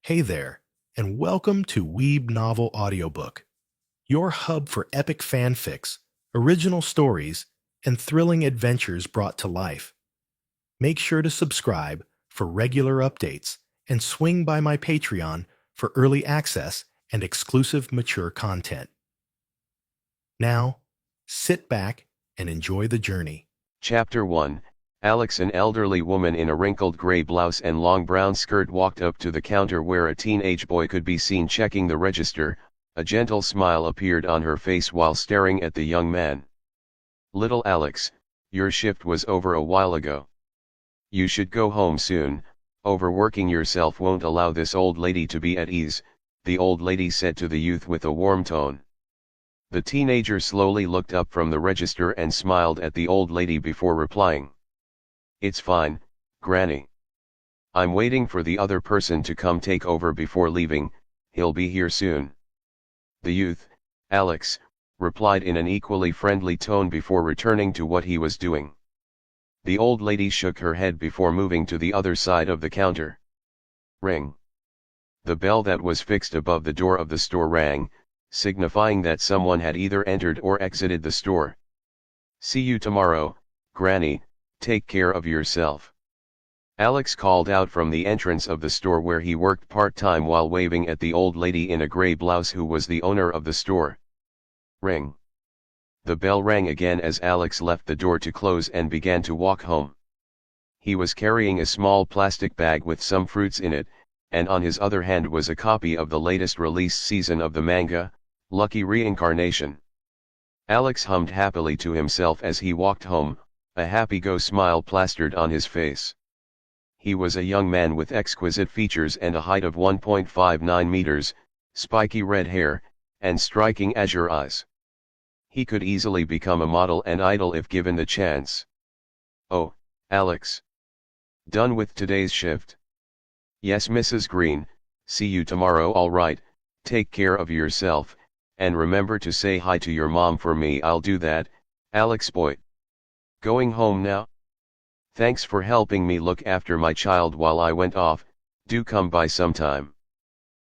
Hey there, and welcome to Weeb Novel Audiobook, your hub for epic fanfics, original stories, and thrilling adventures brought to life. Make sure to subscribe for regular updates and swing by my Patreon for early access and exclusive mature content. Now, sit back and enjoy the journey. Chapter 1, Alex, an elderly woman in a wrinkled gray blouse and long brown skirt, walked up to the counter where a teenage boy could be seen checking the register. A gentle smile appeared on her face while staring at the young man. "Little Alex, your shift was over a while ago. You should go home soon. Overworking yourself won't allow this old lady to be at ease," the old lady said to the youth with a warm tone. The teenager slowly looked up from the register and smiled at the old lady before replying. "It's fine, Granny. I'm waiting for the other person to come take over before leaving. He'll be here soon." The youth, Alex, replied in an equally friendly tone before returning to what he was doing. The old lady shook her head before moving to the other side of the counter. Ring. The bell that was fixed above the door of the store rang, signifying that someone had either entered or exited the store. "See you tomorrow, Granny, take care of yourself," Alex called out from the entrance of the store where he worked part-time while waving at the old lady in a gray blouse who was the owner of the store. Ring. The bell rang again as Alex left the door to close and began to walk home. He was carrying a small plastic bag with some fruits in it, and on his other hand was a copy of the latest released season of the manga, Lucky Reincarnation. Alex hummed happily to himself as he walked home, a happy-go smile plastered on his face. He was a young man with exquisite features and a height of 1.59 meters, spiky red hair, and striking azure eyes. He could easily become a model and idol if given the chance. "Oh, Alex. Done with today's shift?" "Yes, Mrs. Green, see you tomorrow." "All right, take care of yourself, and remember to say hi to your mom for me." "I'll do that, Alex boy." "Going home now? Thanks for helping me look after my child while I went off. Do come by sometime."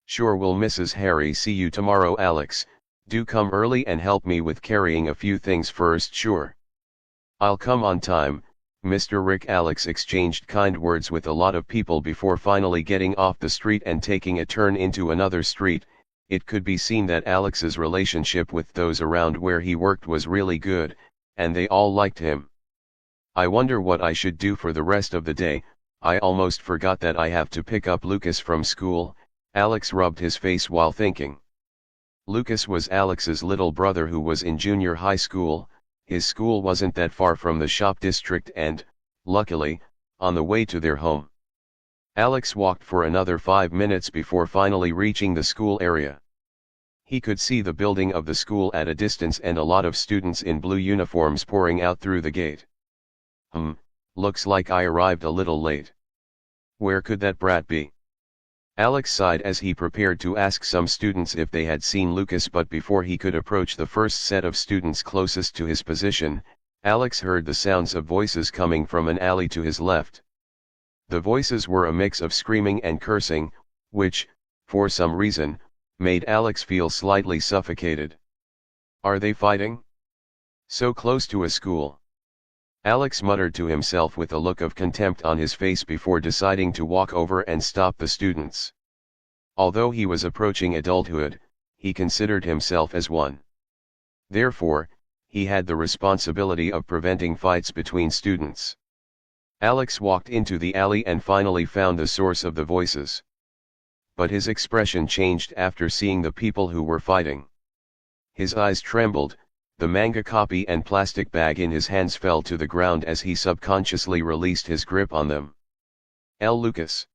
"Sure will, Mrs. Harry. See you tomorrow, Alex. Do come early and help me with carrying a few things first." "Sure. I'll come on time, Mr. Rick." Alex exchanged kind words with a lot of people before finally getting off the street and taking a turn into another street. It could be seen that Alex's relationship with those around where he worked was really good, and they all liked him. "I wonder what I should do for the rest of the day. I almost forgot that I have to pick up Lucas from school." Alex rubbed his face while thinking. Lucas was Alex's little brother who was in junior high school. His school wasn't that far from the shop district and, luckily, on the way to their home. Alex walked for another 5 minutes before finally reaching the school area. He could see the building of the school at a distance and a lot of students in blue uniforms pouring out through the gate. Looks like I arrived a little late. Where could that brat be?" Alex sighed as he prepared to ask some students if they had seen Lucas, but before he could approach the first set of students closest to his position, Alex heard the sounds of voices coming from an alley to his left. The voices were a mix of screaming and cursing, which, for some reason, made Alex feel slightly suffocated. "Are they fighting? So close to a school?" Alex muttered to himself with a look of contempt on his face before deciding to walk over and stop the students. Although he was approaching adulthood, he considered himself as one. Therefore, he had the responsibility of preventing fights between students. Alex walked into the alley and finally found the source of the voices. But his expression changed after seeing the people who were fighting. His eyes trembled. The manga copy and plastic bag in his hands fell to the ground as he subconsciously released his grip on them. "L. Lucas."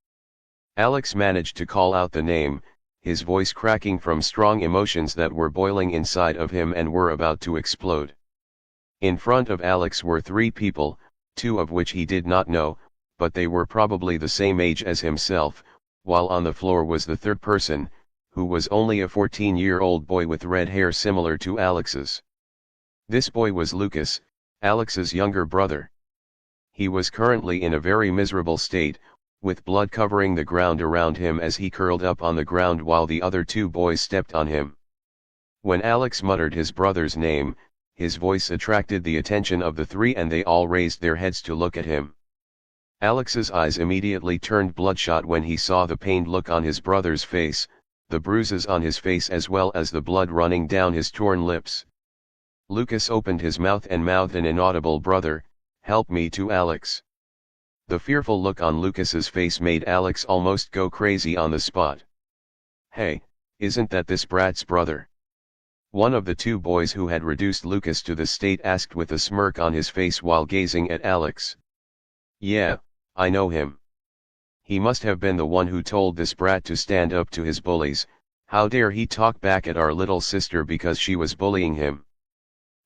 Alex managed to call out the name, his voice cracking from strong emotions that were boiling inside of him and were about to explode. In front of Alex were 3 people, 2 of which he did not know, but they were probably the same age as himself, while on the floor was the third person, who was only a 14-year-old boy with red hair similar to Alex's. This boy was Lucas, Alex's younger brother. He was currently in a very miserable state, with blood covering the ground around him as he curled up on the ground while the other two boys stepped on him. When Alex muttered his brother's name, his voice attracted the attention of the three and they all raised their heads to look at him. Alex's eyes immediately turned bloodshot when he saw the pained look on his brother's face, the bruises on his face as well as the blood running down his torn lips. Lucas opened his mouth and mouthed an inaudible "Brother, help me" to Alex. The fearful look on Lucas's face made Alex almost go crazy on the spot. "Hey, isn't that this brat's brother?" One of the two boys who had reduced Lucas to this state asked with a smirk on his face while gazing at Alex. "Yeah, I know him. He must have been the one who told this brat to stand up to his bullies. How dare he talk back at our little sister because she was bullying him?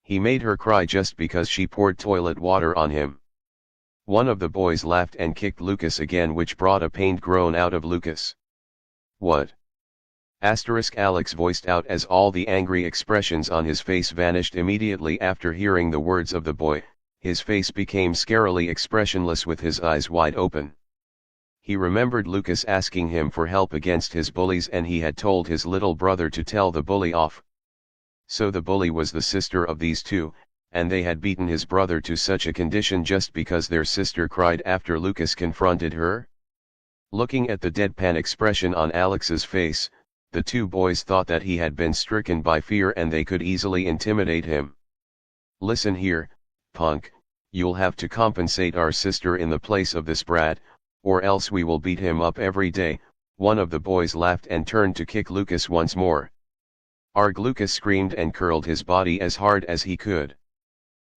He made her cry just because she poured toilet water on him." One of the boys laughed and kicked Lucas again, which brought a pained groan out of Lucas. "What?" Alex voiced out as all the angry expressions on his face vanished immediately after hearing the words of the boy. His face became scarily expressionless with his eyes wide open. He remembered Lucas asking him for help against his bullies and he had told his little brother to tell the bully off. So the bully was the sister of these two, and they had beaten his brother to such a condition just because their sister cried after Lucas confronted her? Looking at the deadpan expression on Alex's face, the two boys thought that he had been stricken by fear and they could easily intimidate him. "Listen here, punk, you'll have to compensate our sister in the place of this brat, or else we will beat him up every day." One of the boys laughed and turned to kick Lucas once more. "Arg!" Lucas screamed and curled his body as hard as he could.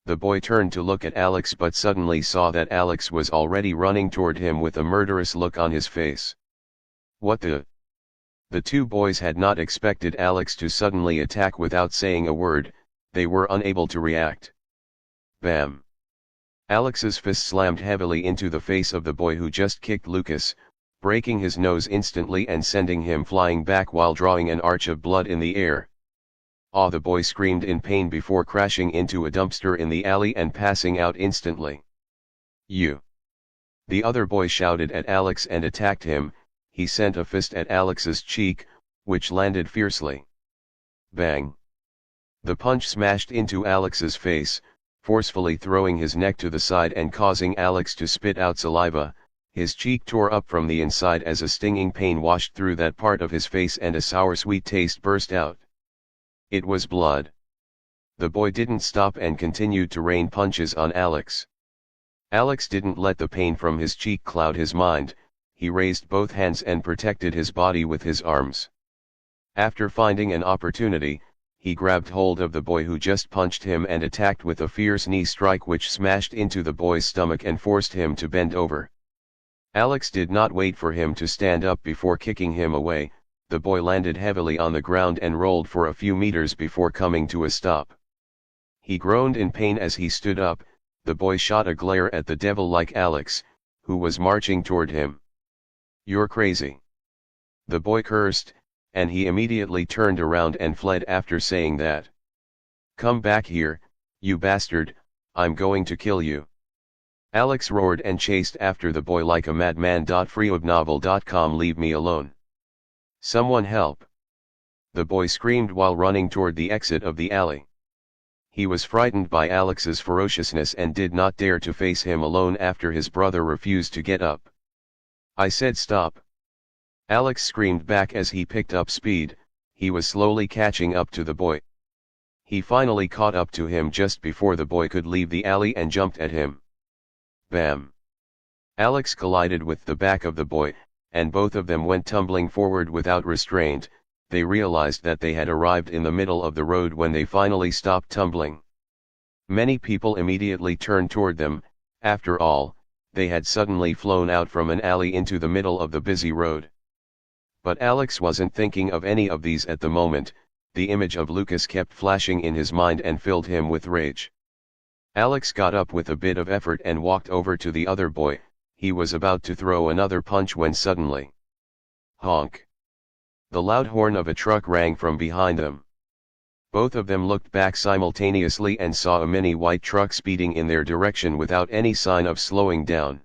The boy turned to look at Alex but suddenly saw that Alex was already running toward him with a murderous look on his face. "What the?" The two boys had not expected Alex to suddenly attack without saying a word. They were unable to react. Bam! Alex's fist slammed heavily into the face of the boy who just kicked Lucas, breaking his nose instantly and sending him flying back while drawing an arch of blood in the air. "Aw!" the boy screamed in pain before crashing into a dumpster in the alley and passing out instantly. "You!" The other boy shouted at Alex and attacked him. He sent a fist at Alex's cheek, which landed fiercely. Bang! The punch smashed into Alex's face, forcefully throwing his neck to the side and causing Alex to spit out saliva. His cheek tore up from the inside as a stinging pain washed through that part of his face and a sour-sweet taste burst out. It was blood. The boy didn't stop and continued to rain punches on Alex. Alex didn't let the pain from his cheek cloud his mind. He raised both hands and protected his body with his arms. After finding an opportunity, he grabbed hold of the boy who just punched him and attacked with a fierce knee strike which smashed into the boy's stomach and forced him to bend over. Alex did not wait for him to stand up before kicking him away. The boy landed heavily on the ground and rolled for a few meters before coming to a stop. He groaned in pain as he stood up. The boy shot a glare at the devil like Alex, who was marching toward him. "You're crazy!" the boy cursed, and he immediately turned around and fled after saying that. "Come back here, you bastard, I'm going to kill you!" Alex roared and chased after the boy like a madman. Freeobnovel.com. "Leave me alone! Someone help!" the boy screamed while running toward the exit of the alley. He was frightened by Alex's ferociousness and did not dare to face him alone after his brother refused to get up. "I said stop!" Alex screamed back as he picked up speed. He was slowly catching up to the boy. He finally caught up to him just before the boy could leave the alley and jumped at him. Bam! Alex collided with the back of the boy, and both of them went tumbling forward without restraint. They realized that they had arrived in the middle of the road when they finally stopped tumbling. Many people immediately turned toward them. After all, they had suddenly flown out from an alley into the middle of the busy road. But Alex wasn't thinking of any of these at the moment. The image of Lucas kept flashing in his mind and filled him with rage. Alex got up with a bit of effort and walked over to the other boy. He was about to throw another punch when suddenly, honk! The loud horn of a truck rang from behind them. Both of them looked back simultaneously and saw a mini white truck speeding in their direction without any sign of slowing down.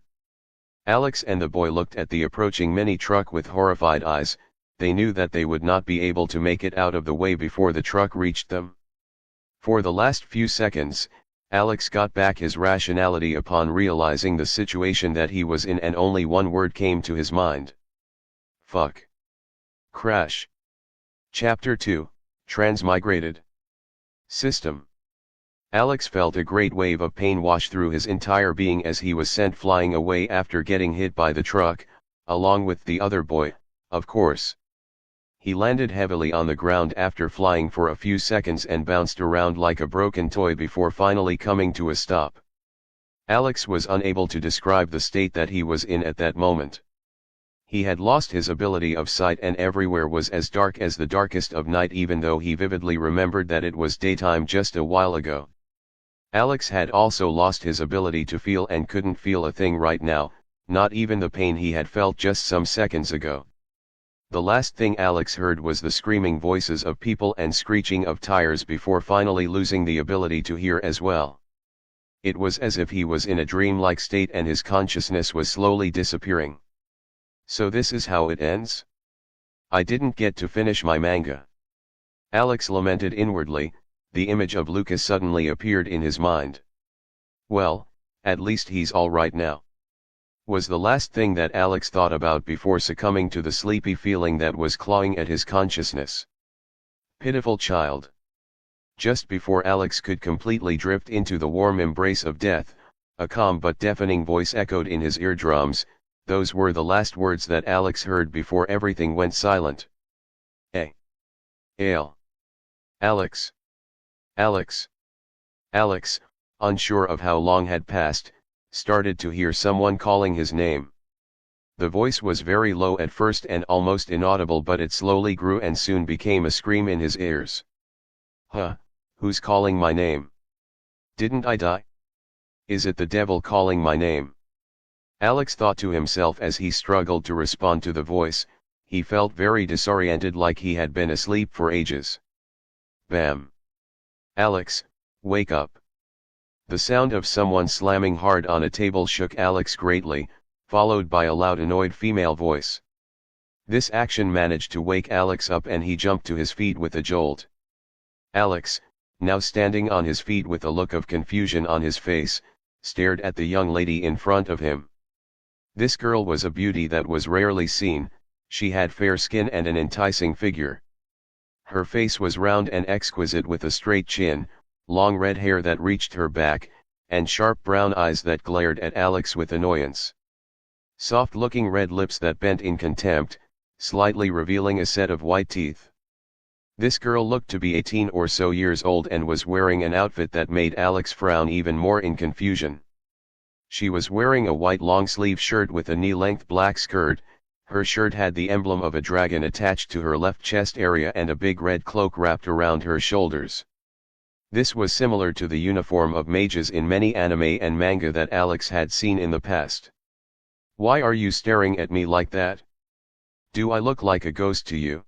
Alex and the boy looked at the approaching mini truck with horrified eyes. They knew that they would not be able to make it out of the way before the truck reached them. For the last few seconds, Alex got back his rationality upon realizing the situation that he was in, and only one word came to his mind. Fuck. Crash. Chapter 2, Transmigrated. System. Alex felt a great wave of pain wash through his entire being as he was sent flying away after getting hit by the truck, along with the other boy, of course. He landed heavily on the ground after flying for a few seconds and bounced around like a broken toy before finally coming to a stop. Alex was unable to describe the state that he was in at that moment. He had lost his ability of sight and everywhere was as dark as the darkest of night, even though he vividly remembered that it was daytime just a while ago. Alex had also lost his ability to feel and couldn't feel a thing right now, not even the pain he had felt just some seconds ago. The last thing Alex heard was the screaming voices of people and screeching of tires before finally losing the ability to hear as well. It was as if he was in a dreamlike state and his consciousness was slowly disappearing. So this is how it ends? I didn't get to finish my manga. Alex lamented inwardly. The image of Lucas suddenly appeared in his mind. Well, at least he's all right now, was the last thing that Alex thought about before succumbing to the sleepy feeling that was clawing at his consciousness. Pitiful child. Just before Alex could completely drift into the warm embrace of death, a calm but deafening voice echoed in his eardrums. Those were the last words that Alex heard before everything went silent. Ale. Alex. Alex. Alex, unsure of how long had passed, started to hear someone calling his name. The voice was very low at first and almost inaudible, but it slowly grew and soon became a scream in his ears. Huh, who's calling my name? Didn't I die? Is it the devil calling my name? Alex thought to himself as he struggled to respond to the voice. He felt very disoriented, like he had been asleep for ages. Bam. Alex, wake up. The sound of someone slamming hard on a table shook Alex greatly, followed by a loud annoyed female voice. This action managed to wake Alex up and he jumped to his feet with a jolt. Alex, now standing on his feet with a look of confusion on his face, stared at the young lady in front of him. This girl was a beauty that was rarely seen. She had fair skin and an enticing figure. Her face was round and exquisite with a straight chin, long red hair that reached her back, and sharp brown eyes that glared at Alex with annoyance. Soft-looking red lips that bent in contempt, slightly revealing a set of white teeth. This girl looked to be 18 or so years old and was wearing an outfit that made Alex frown even more in confusion. She was wearing a white long-sleeve shirt with a knee-length black skirt. Her shirt had the emblem of a dragon attached to her left chest area and a big red cloak wrapped around her shoulders. This was similar to the uniform of mages in many anime and manga that Alex had seen in the past. Why are you staring at me like that? Do I look like a ghost to you?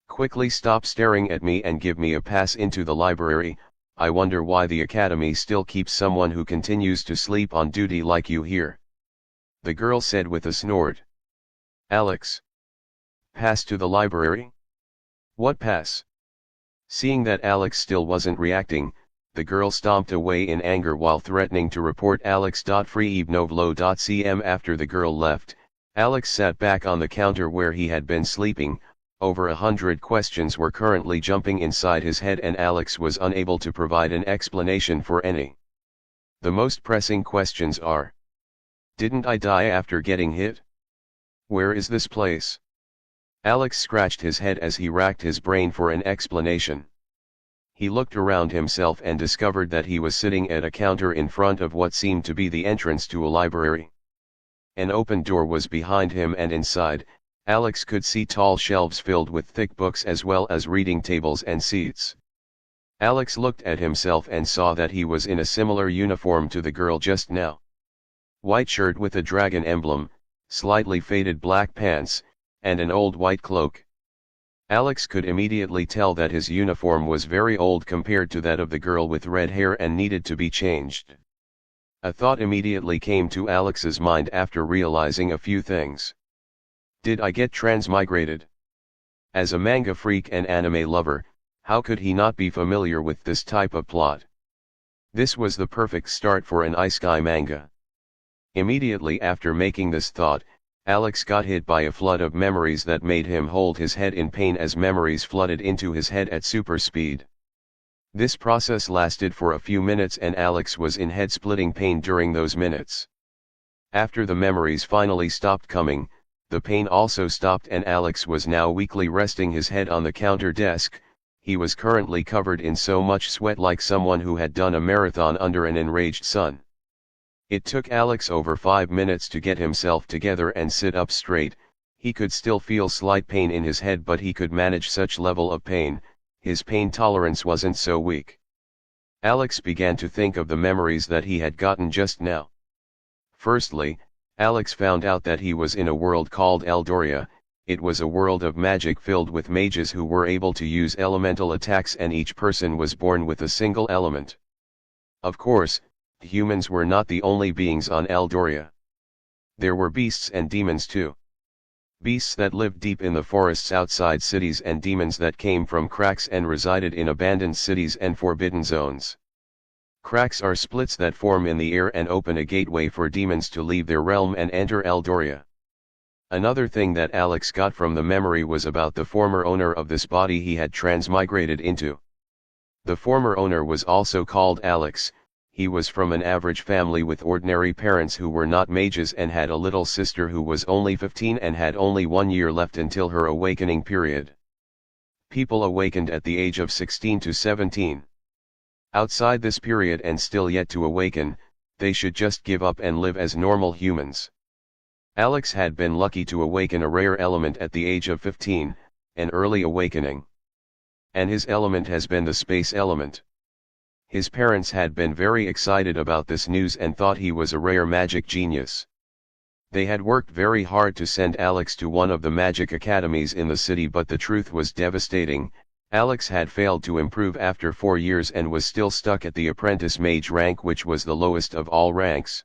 Quickly stop staring at me and give me a pass into the library. I wonder why the academy still keeps someone who continues to sleep on duty like you here. The girl said with a snort. Alex. Pass to the library? What pass? Seeing that Alex still wasn't reacting, the girl stomped away in anger while threatening to report Alex.freeebnovlo.cm. After the girl left, Alex sat back on the counter where he had been sleeping. Over 100 questions were currently jumping inside his head and Alex was unable to provide an explanation for any. The most pressing questions are: didn't I die after getting hit? Where is this place? Alex scratched his head as he racked his brain for an explanation. He looked around himself and discovered that he was sitting at a counter in front of what seemed to be the entrance to a library. An open door was behind him and inside, Alex could see tall shelves filled with thick books as well as reading tables and seats. Alex looked at himself and saw that he was in a similar uniform to the girl just now. White shirt with a dragon emblem, slightly faded black pants, and an old white cloak. Alex could immediately tell that his uniform was very old compared to that of the girl with red hair and needed to be changed. A thought immediately came to Alex's mind after realizing a few things. Did I get transmigrated? As a manga freak and anime lover, how could he not be familiar with this type of plot? This was the perfect start for an isekai manga. Immediately after making this thought, Alex got hit by a flood of memories that made him hold his head in pain as memories flooded into his head at super speed. This process lasted for a few minutes and Alex was in head-splitting pain during those minutes. After the memories finally stopped coming, the pain also stopped and Alex was now weakly resting his head on the counter desk. He was currently covered in so much sweat like someone who had done a marathon under an enraged sun. It took Alex over 5 minutes to get himself together and sit up straight. He could still feel slight pain in his head but he could manage such level of pain, his pain tolerance wasn't so weak. Alex began to think of the memories that he had gotten just now. Firstly, Alex found out that he was in a world called Eldora. It was a world of magic filled with mages who were able to use elemental attacks and each person was born with a single element. Of course, humans were not the only beings on Eldora. There were beasts and demons too. Beasts that lived deep in the forests outside cities and demons that came from cracks and resided in abandoned cities and forbidden zones. Cracks are splits that form in the air and open a gateway for demons to leave their realm and enter Eldora. Another thing that Alex got from the memory was about the former owner of this body he had transmigrated into. The former owner was also called Alex. He was from an average family with ordinary parents who were not mages and had a little sister who was only 15 and had only 1 year left until her awakening period. People awakened at the age of 16 to 17. Outside this period and still yet to awaken, they should just give up and live as normal humans. Alex had been lucky to awaken a rare element at the age of 15, an early awakening. And his element has been the space element. His parents had been very excited about this news and thought he was a rare magic genius. They had worked very hard to send Alex to one of the magic academies in the city but the truth was devastating. Alex had failed to improve after 4 years and was still stuck at the apprentice mage rank which was the lowest of all ranks.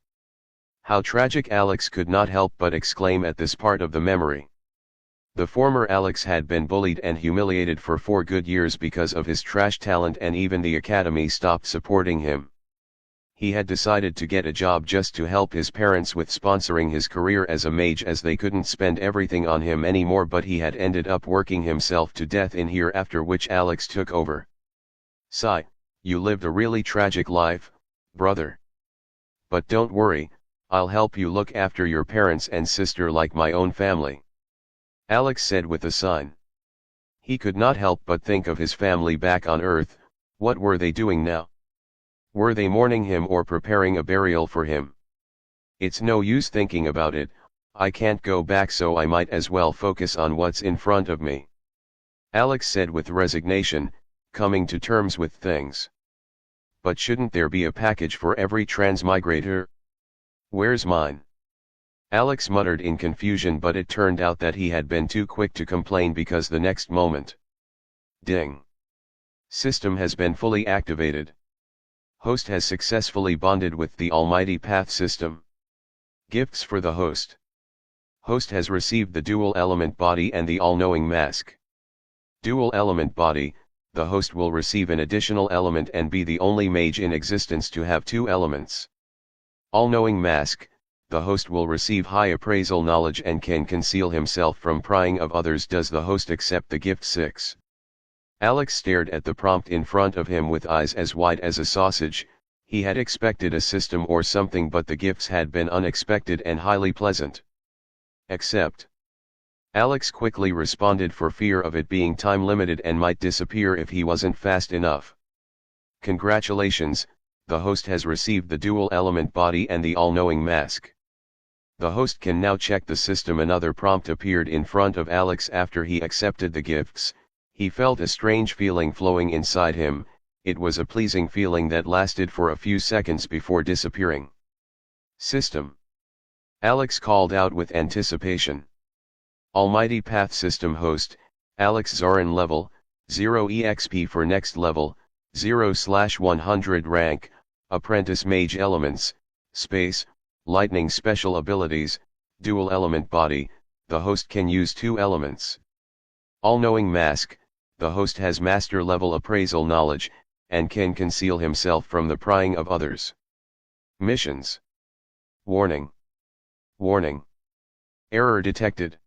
How tragic! Alex could not help but exclaim at this part of the memory. The former Alex had been bullied and humiliated for 4 good years because of his trash talent and even the academy stopped supporting him. He had decided to get a job just to help his parents with sponsoring his career as a mage as they couldn't spend everything on him anymore but he had ended up working himself to death in here after which Alex took over. Sigh, you lived a really tragic life, brother. But don't worry, I'll help you look after your parents and sister like my own family. Alex said with a sigh. He could not help but think of his family back on Earth. What were they doing now? Were they mourning him or preparing a burial for him? It's no use thinking about it, I can't go back so I might as well focus on what's in front of me. Alex said with resignation, coming to terms with things. But shouldn't there be a package for every transmigrator? Where's mine? Alex muttered in confusion but it turned out that he had been too quick to complain because the next moment. Ding! System has been fully activated. Host has successfully bonded with the Almighty Path system. Gifts for the host. Host has received the dual element body and the all-knowing mask. Dual element body, the host will receive an additional element and be the only mage in existence to have 2 elements. All-knowing mask, the host will receive high appraisal knowledge and can conceal himself from prying of others. Does the host accept the gift? 6. Alex stared at the prompt in front of him with eyes as wide as a sausage. He had expected a system or something but the gifts had been unexpected and highly pleasant. Accept. Alex quickly responded for fear of it being time limited and might disappear if he wasn't fast enough. Congratulations, the host has received the dual element body and the all-knowing mask. The host can now check the system. Another prompt appeared in front of Alex after he accepted the gifts. He felt a strange feeling flowing inside him. It was a pleasing feeling that lasted for a few seconds before disappearing. System. Alex called out with anticipation. Almighty Path System Host, Alex Zarin level, 0 EXP for next level, 0/100 rank, Apprentice Mage Elements, Space, lightning special abilities, dual element body, the host can use 2 elements. All-knowing mask, the host has master level appraisal knowledge, and can conceal himself from the prying of others. Missions. Warning. Warning. Error detected.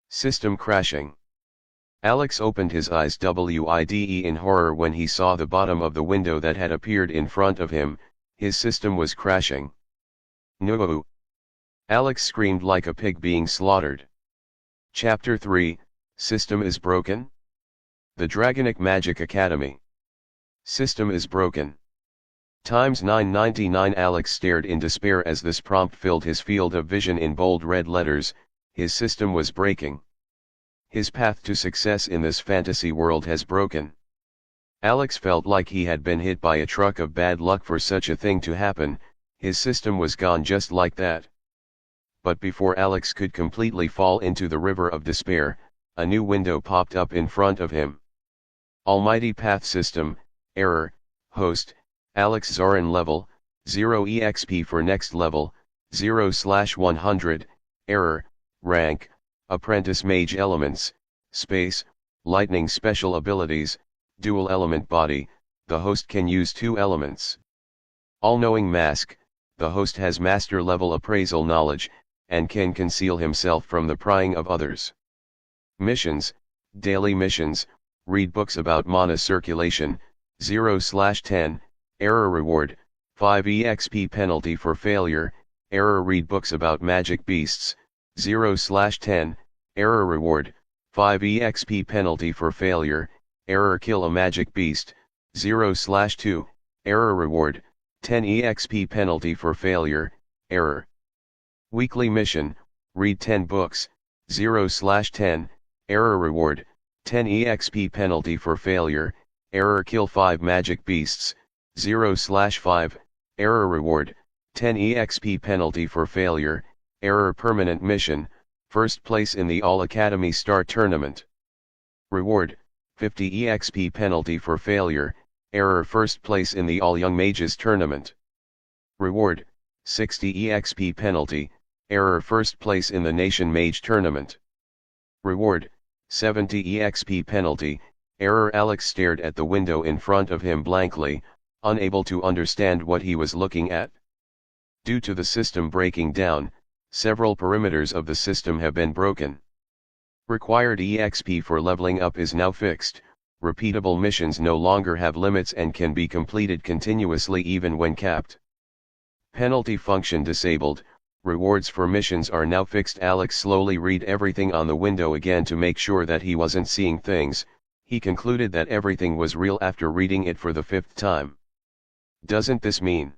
System crashing. Alex opened his eyes wide in horror when he saw the bottom of the window that had appeared in front of him. His system was crashing. No! Alex screamed like a pig being slaughtered. Chapter 3, System is broken? The Dragonic Magic Academy. System is broken. Times 999. Alex stared in despair as this prompt filled his field of vision in bold red letters. His system was breaking. His path to success in this fantasy world has broken. Alex felt like he had been hit by a truck of bad luck for such a thing to happen. His system was gone just like that. But before Alex could completely fall into the river of despair, a new window popped up in front of him. Almighty Path System, Error, Host, Alex Zorin Level, 0 EXP for next level, 0/100, Error, Rank, Apprentice Mage Elements, Space, Lightning Special Abilities, Dual Element Body, the host can use 2 elements. All-knowing Mask, the host has master level appraisal knowledge, and can conceal himself from the prying of others. Missions, Daily Missions, read books about mana circulation, 0/10, Error Reward, 5 EXP penalty for failure, Error read books about magic beasts, 0/10, Error Reward, 5 EXP penalty for failure, Error kill a magic beast, 0/2, Error Reward, 10 EXP penalty for failure, Error. Weekly Mission, read 10 books, 0/10, Error Reward, 10 EXP penalty for failure, Error kill 5 magic beasts, 0/5, Error Reward, 10 EXP penalty for failure, Error Permanent Mission, first place in the All Academy Star Tournament. Reward, 50 EXP penalty for failure, Error first place in the All Young Mages Tournament. Reward, 60 EXP penalty, Error first place in the Nation Mage Tournament. Reward, 70 EXP penalty, Error. Alex stared at the window in front of him blankly, unable to understand what he was looking at. Due to the system breaking down, several perimeters of the system have been broken. Required EXP for leveling up is now fixed, repeatable missions no longer have limits and can be completed continuously even when capped. Penalty function disabled, rewards for missions are now fixed. Alex slowly read everything on the window again to make sure that he wasn't seeing things. He concluded that everything was real after reading it for the 5th time. Doesn't this mean?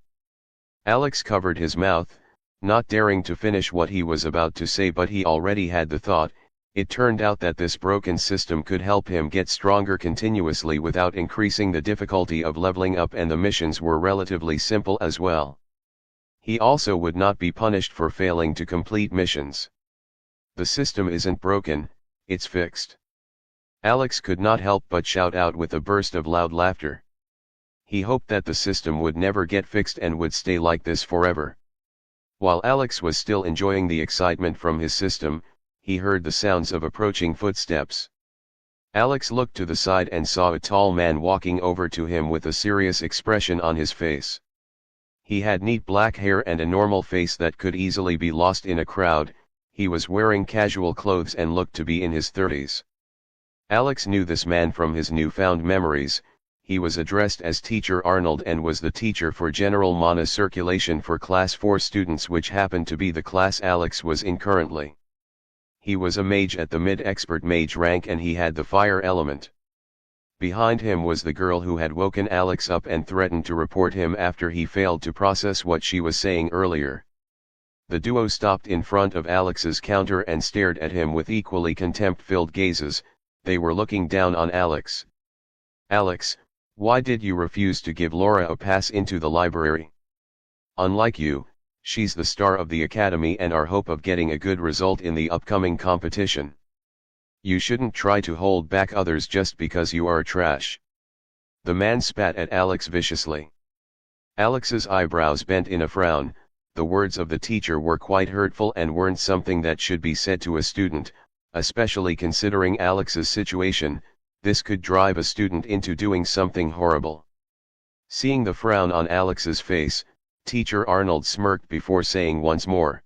Alex covered his mouth, not daring to finish what he was about to say, but he already had the thought. It turned out that this broken system could help him get stronger continuously without increasing the difficulty of leveling up, and the missions were relatively simple as well. He also would not be punished for failing to complete missions. The system isn't broken, it's fixed. Alex could not help but shout out with a burst of loud laughter. He hoped that the system would never get fixed and would stay like this forever. While Alex was still enjoying the excitement from his system, he heard the sounds of approaching footsteps. Alex looked to the side and saw a tall man walking over to him with a serious expression on his face. He had neat black hair and a normal face that could easily be lost in a crowd. He was wearing casual clothes and looked to be in his 30s. Alex knew this man from his newfound memories. He was addressed as Teacher Arnold and was the teacher for General Mana Circulation for Class 4 students, which happened to be the class Alex was in currently. He was a mage at the mid-expert mage rank and he had the fire element. Behind him was the girl who had woken Alex up and threatened to report him after he failed to process what she was saying earlier. The duo stopped in front of Alex's counter and stared at him with equally contempt-filled gazes. They were looking down on Alex. "Alex, why did you refuse to give Laura a pass into the library? Unlike you, she's the star of the academy and our hope of getting a good result in the upcoming competition. You shouldn't try to hold back others just because you are trash." The man spat at Alex viciously. Alex's eyebrows bent in a frown. the words of the teacher were quite hurtful and weren't something that should be said to a student, especially considering Alex's situation. This could drive a student into doing something horrible. Seeing the frown on Alex's face, Teacher Arnold smirked before saying once more,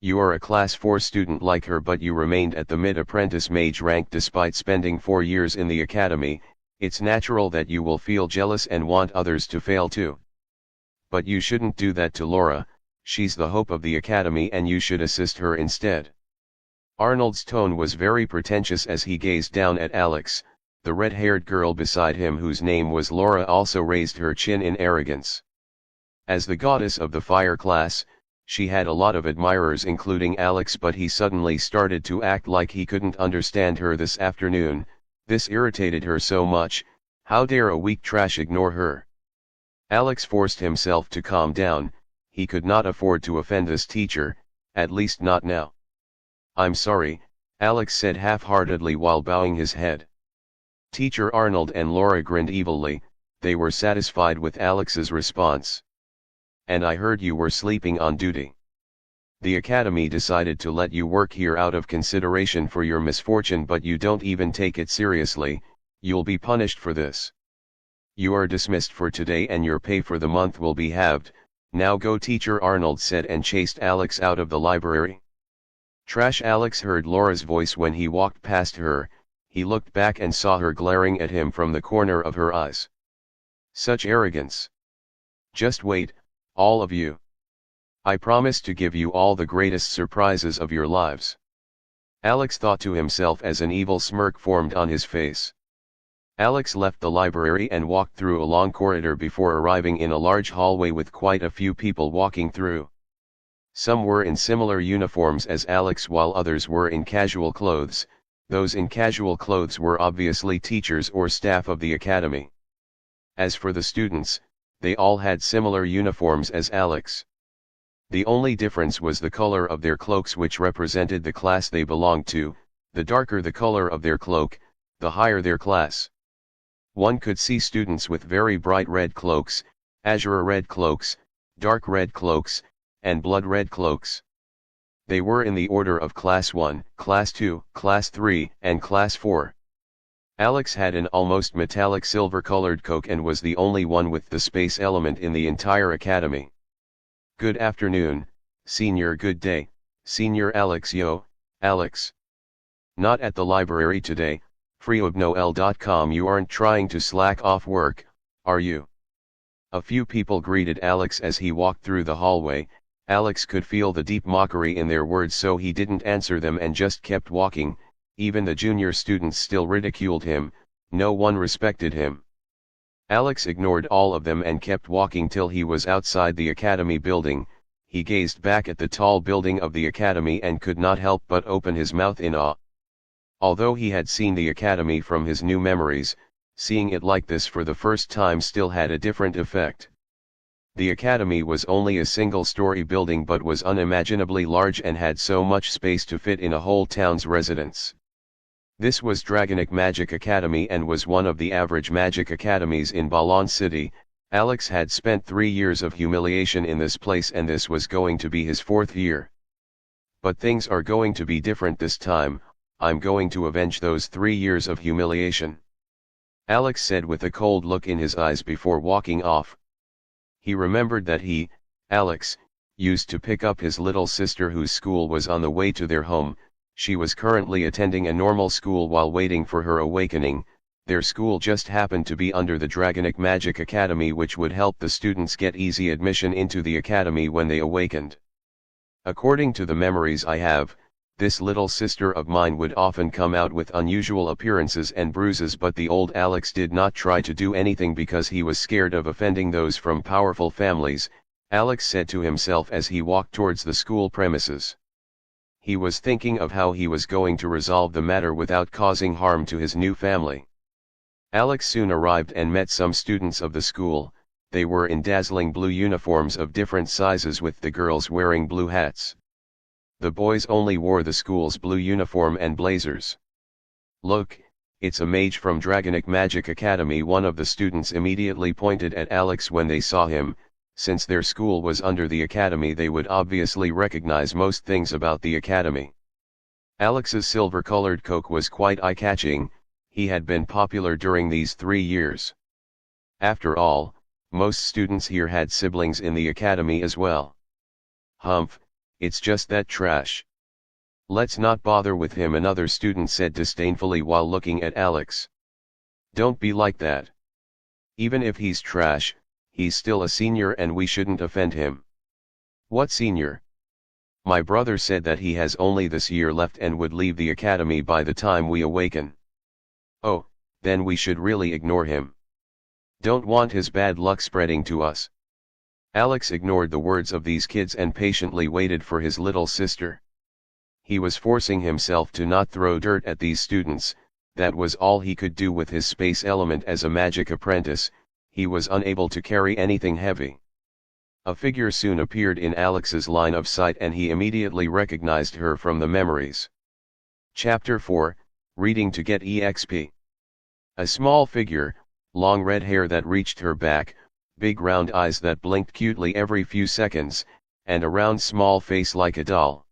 "You are a Class 4 student like her, but you remained at the mid-apprentice mage rank despite spending 4 years in the academy. It's natural that you will feel jealous and want others to fail too. But you shouldn't do that to Laura. She's the hope of the academy and you should assist her instead." Arnold's tone was very pretentious as he gazed down at Alex. The red-haired girl beside him, whose name was Laura, also raised her chin in arrogance. As the goddess of the fire class, she had a lot of admirers including Alex, but he suddenly started to act like he couldn't understand her this afternoon. This irritated her so much. How dare a weak trash ignore her? Alex forced himself to calm down. He could not afford to offend this teacher, at least not now. "I'm sorry," Alex said half-heartedly while bowing his head. Teacher Arnold and Laura grinned evilly. They were satisfied with Alex's response. "And I heard you were sleeping on duty. The academy decided to let you work here out of consideration for your misfortune, but you don't even take it seriously. You'll be punished for this. You are dismissed for today and your pay for the month will be halved. Now go," Teacher Arnold said, and chased Alex out of the library. "Trash!" Alex heard Laura's voice when he walked past her. He looked back and saw her glaring at him from the corner of her eyes. Such arrogance. "Just wait, all of you. I promise to give you all the greatest surprises of your lives," Alex thought to himself as an evil smirk formed on his face. Alex left the library and walked through a long corridor before arriving in a large hallway with quite a few people walking through. Some were in similar uniforms as Alex while others were in casual clothes. Those in casual clothes were obviously teachers or staff of the academy. As for the students, they all had similar uniforms as Alex. The only difference was the color of their cloaks, which represented the class they belonged to. The darker the color of their cloak, the higher their class. One could see students with very bright red cloaks, azure red cloaks, dark red cloaks, and blood red cloaks. They were in the order of Class 1, Class 2, Class 3, and Class 4. Alex had an almost metallic silver-colored cloak and was the only one with the space element in the entire academy. "Good afternoon, Senior." "Good day, Senior Alex." "Yo, Alex. Not at the library today, freeobnoel.com. You aren't trying to slack off work, are you?" A few people greeted Alex as he walked through the hallway. Alex could feel the deep mockery in their words, so he didn't answer them and just kept walking. Even the junior students still ridiculed him. No one respected him. Alex ignored all of them and kept walking till he was outside the academy building. He gazed back at the tall building of the academy and could not help but open his mouth in awe. Although he had seen the academy from his new memories, seeing it like this for the first time still had a different effect. The academy was only a single-story building but was unimaginably large and had so much space to fit in a whole town's residents. This was Dragonic Magic Academy and was one of the average magic academies in Balan City. Alex had spent 3 years of humiliation in this place and this was going to be his 4th year. But things are going to be different this time. I'm going to avenge those 3 years of humiliation, Alex said with a cold look in his eyes before walking off. He remembered that he, Alex, used to pick up his little sister whose school was on the way to their home. She was currently attending a normal school while waiting for her awakening. Their school just happened to be under the Dragonic Magic Academy, which would help the students get easy admission into the academy when they awakened. According to the memories I have, this little sister of mine would often come out with unusual appearances and bruises, but the old Alex did not try to do anything because he was scared of offending those from powerful families, Alex said to himself as he walked towards the school premises. He was thinking of how he was going to resolve the matter without causing harm to his new family. Alex soon arrived and met some students of the school. They were in dazzling blue uniforms of different sizes, with the girls wearing blue hats. The boys only wore the school's blue uniform and blazers. "Look, it's a mage from Dragonic Magic Academy," one of the students immediately pointed at Alex when they saw him. Since their school was under the academy, they would obviously recognize most things about the academy. Alex's silver-colored coat was quite eye-catching. He had been popular during these 3 years. After all, most students here had siblings in the academy as well. Humph, it's just that trash. Let's not bother with him, another student said disdainfully while looking at Alex. Don't be like that. Even if he's trash, he's still a senior and we shouldn't offend him. What senior? My brother said that he has only this year left and would leave the academy by the time we awaken. Oh, then we should really ignore him. Don't want his bad luck spreading to us. Alex ignored the words of these kids and patiently waited for his little sister. He was forcing himself to not throw dirt at these students. That was all he could do with his space element as a magic apprentice. He was unable to carry anything heavy. A figure soon appeared in Alex's line of sight and he immediately recognized her from the memories. Chapter 4, Reading to Get EXP. A small figure, long red hair that reached her back, big round eyes that blinked cutely every few seconds, and a round small face like a doll.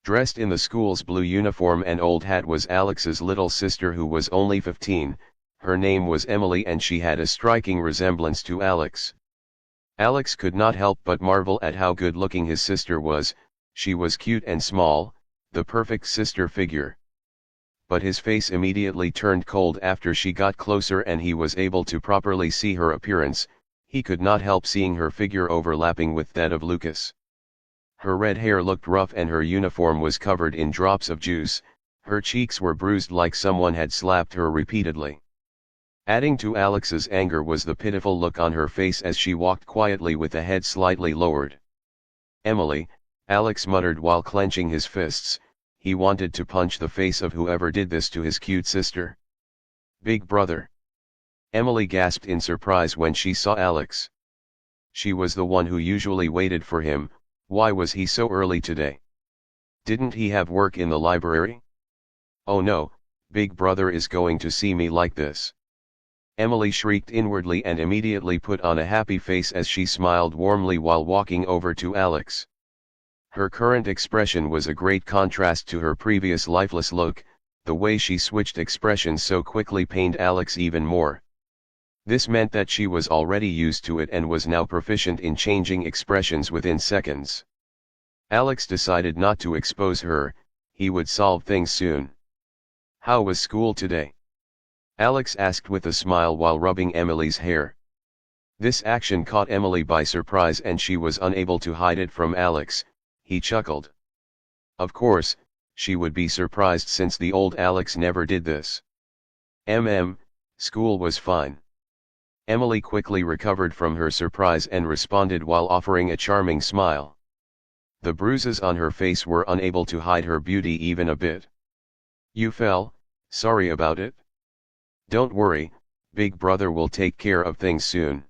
Dressed in the school's blue uniform and old hat was Alex's little sister, who was only 15, her name was Emily and she had a striking resemblance to Alex. Alex could not help but marvel at how good-looking his sister was. She was cute and small, the perfect sister figure. But his face immediately turned cold after she got closer and he was able to properly see her appearance. He could not help seeing her figure overlapping with that of Lucas. Her red hair looked rough and her uniform was covered in drops of juice. Her cheeks were bruised like someone had slapped her repeatedly. Adding to Alex's anger was the pitiful look on her face as she walked quietly with the head slightly lowered. Emily, Alex muttered while clenching his fists. He wanted to punch the face of whoever did this to his cute sister. Big brother. Emily gasped in surprise when she saw Alex. She was the one who usually waited for him. Why was he so early today? Didn't he have work in the library? Oh no, Big brother is going to see me like this. Emily shrieked inwardly and immediately put on a happy face as she smiled warmly while walking over to Alex. Her current expression was a great contrast to her previous lifeless look. The way she switched expressions so quickly pained Alex even more. This meant that she was already used to it and was now proficient in changing expressions within seconds. Alex decided not to expose her. He would solve things soon. How was school today? Alex asked with a smile while rubbing Emily's hair. This action caught Emily by surprise and she was unable to hide it from Alex. He chuckled. Of course, she would be surprised since the old Alex never did this. School was fine. Emily quickly recovered from her surprise and responded while offering a charming smile. The bruises on her face were unable to hide her beauty even a bit. You fell, sorry about it. Don't worry, Big brother will take care of things soon.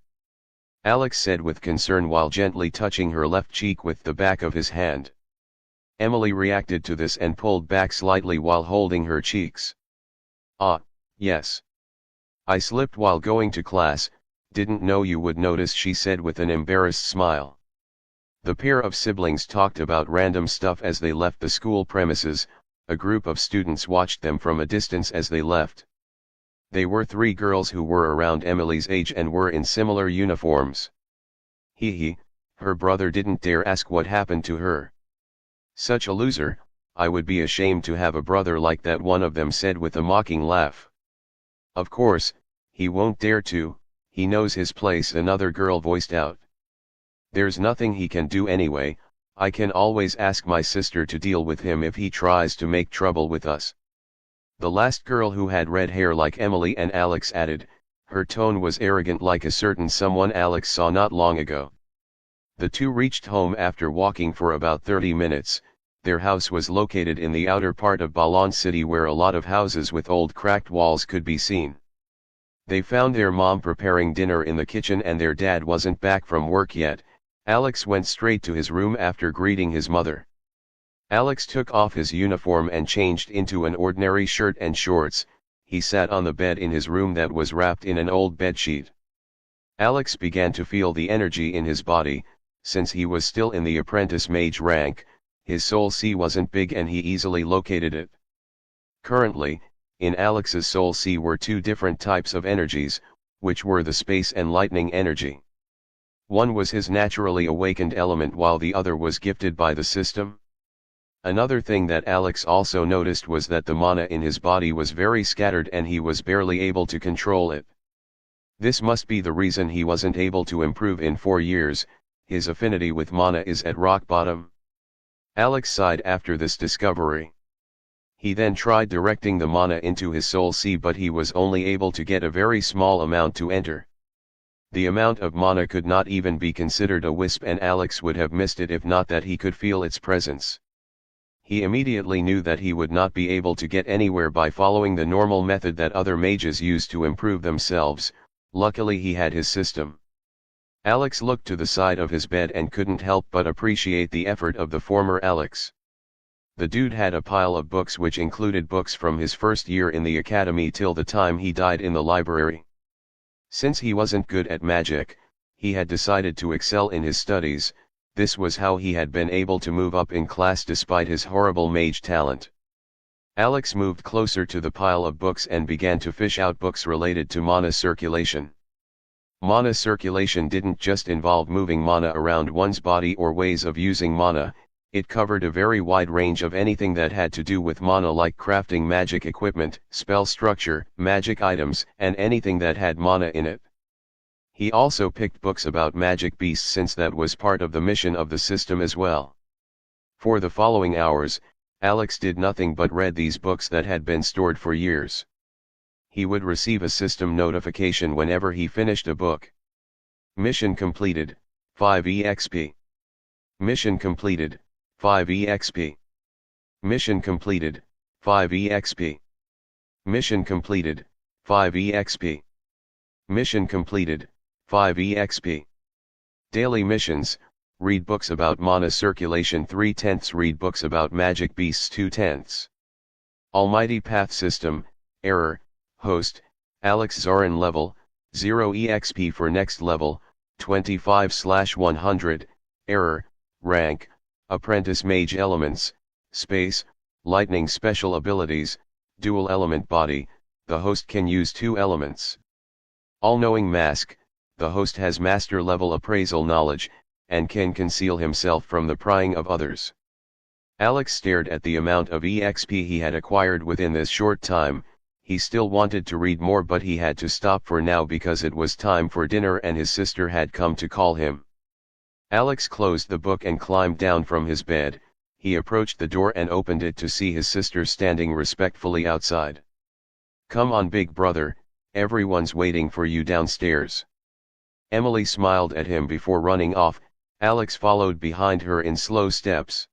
Alex said with concern while gently touching her left cheek with the back of his hand. Emily reacted to this and pulled back slightly while holding her cheeks. Ah, yes. I slipped while going to class, didn't know you would notice, she said with an embarrassed smile. The pair of siblings talked about random stuff as they left the school premises. A group of students watched them from a distance as they left. They were 3 girls who were around Emily's age and were in similar uniforms. Her brother didn't dare ask what happened to her. Such a loser, I would be ashamed to have a brother like that, one of them said with a mocking laugh. Of course, he won't dare to, he knows his place, another girl voiced out. There's nothing he can do anyway. I can always ask my sister to deal with him if he tries to make trouble with us. The last girl, who had red hair like Emily and Alex, added. Her tone was arrogant like a certain someone Alex saw not long ago. The two reached home after walking for about 30 minutes. Their house was located in the outer part of Balon City where a lot of houses with old cracked walls could be seen. They found their mom preparing dinner in the kitchen and their dad wasn't back from work yet. Alex went straight to his room after greeting his mother. Alex took off his uniform and changed into an ordinary shirt and shorts. He sat on the bed in his room that was wrapped in an old bedsheet. Alex began to feel the energy in his body. Since he was still in the apprentice mage rank, his soul C wasn't big and he easily located it. Currently, in Alex's soul C were two different types of energies, which were the space and lightning energy. One was his naturally awakened element while the other was gifted by the system. Another thing that Alex also noticed was that the mana in his body was very scattered and he was barely able to control it. This must be the reason he wasn't able to improve in 4 years. His affinity with mana is at rock bottom. Alex sighed after this discovery. He then tried directing the mana into his soul C, but he was only able to get a very small amount to enter. The amount of mana could not even be considered a wisp, and Alex would have missed it if not that he could feel its presence. He immediately knew that he would not be able to get anywhere by following the normal method that other mages use to improve themselves. Luckily he had his system. Alex looked to the side of his bed and couldn't help but appreciate the effort of the former Alex. The dude had a pile of books which included books from his first year in the academy till the time he died in the library. Since he wasn't good at magic, he had decided to excel in his studies. This was how he had been able to move up in class despite his horrible mage talent. Alex moved closer to the pile of books and began to fish out books related to mana circulation. Mana circulation didn't just involve moving mana around one's body or ways of using mana, it covered a very wide range of anything that had to do with mana, like crafting magic equipment, spell structure, magic items, and anything that had mana in it. He also picked books about magic beasts since that was part of the mission of the system as well. For the following hours, Alex did nothing but read these books that had been stored for years. He would receive a system notification whenever he finished a book. Mission completed, 5 EXP. Mission completed, 5 EXP. Mission completed, 5 EXP. Mission completed, 5 EXP. Mission completed, 5 EXP. Daily missions: read books about mana circulation 3/10, read books about magic beasts 2/10. Almighty Path System, error, host, Alex Zoran level, 0 EXP for next level, 25/100, error, rank, apprentice mage elements, space, lightning special abilities, dual element body, the host can use 2 elements. All-knowing mask, the host has master level appraisal knowledge, and can conceal himself from the prying of others. Alex stared at the amount of EXP he had acquired within this short time. He still wanted to read more, but he had to stop for now because it was time for dinner and his sister had come to call him. Alex closed the book and climbed down from his bed. He approached the door and opened it to see his sister standing respectfully outside. "Come on, big brother, everyone's waiting for you downstairs." Emily smiled at him before running off. Alex followed behind her in slow steps.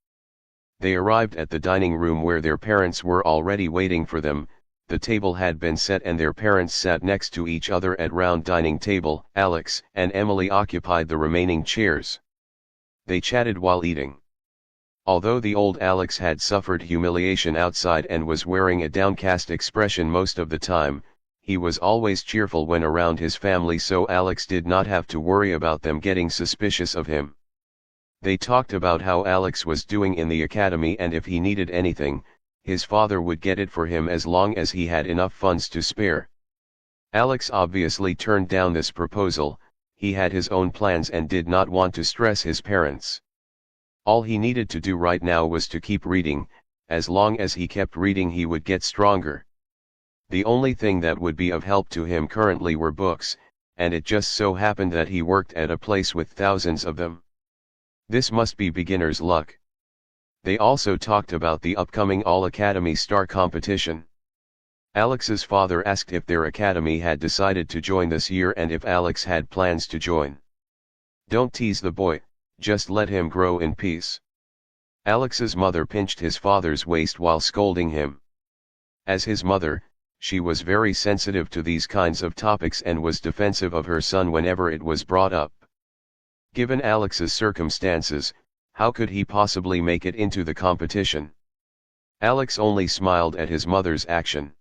They arrived at the dining room where their parents were already waiting for them. The table had been set and their parents sat next to each other at round dining table. Alex and Emily occupied the remaining chairs. They chatted while eating. Although the old Alex had suffered humiliation outside and was wearing a downcast expression most of the time, he was always cheerful when around his family, so Alex did not have to worry about them getting suspicious of him. They talked about how Alex was doing in the academy and if he needed anything, his father would get it for him as long as he had enough funds to spare. Alex obviously turned down this proposal. He had his own plans and did not want to stress his parents. All he needed to do right now was to keep reading. As long as he kept reading, he would get stronger. The only thing that would be of help to him currently were books, and it just so happened that he worked at a place with thousands of them. This must be beginner's luck. They also talked about the upcoming All-Academy Star competition. Alex's father asked if their academy had decided to join this year and if Alex had plans to join. "Don't tease the boy, just let him grow in peace." Alex's mother pinched his father's waist while scolding him. As his mother, she was very sensitive to these kinds of topics and was defensive of her son whenever it was brought up. Given Alex's circumstances, how could he possibly make it into the competition? Alex only smiled at his mother's action.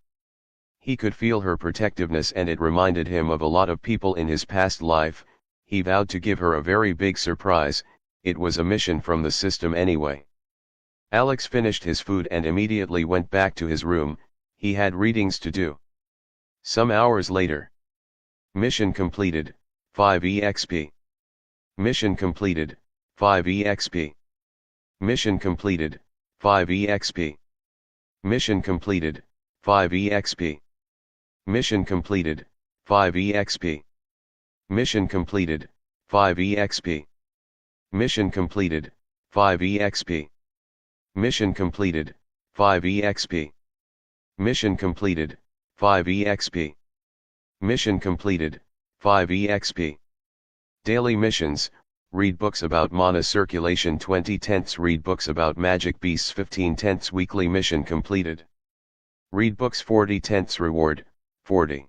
He could feel her protectiveness and it reminded him of a lot of people in his past life. He vowed to give her a very big surprise. It was a mission from the system anyway. Alex finished his food and immediately went back to his room. He had readings to do. Some hours later. Mission completed, 5 EXP. Mission completed, 5 EXP. Mission completed, 5 EXP. Mission completed, 5 EXP. Mission completed, 5 EXP. Mission completed, 5 EXP. Mission completed, 5 EXP. Mission completed, 5 EXP. Mission completed, 5 EXP. Mission completed, 5 EXP. Daily missions, read books about mana circulation 20/10. Read books about magic beasts 15/10. Weekly mission completed. Read books 40/10. Reward, 40.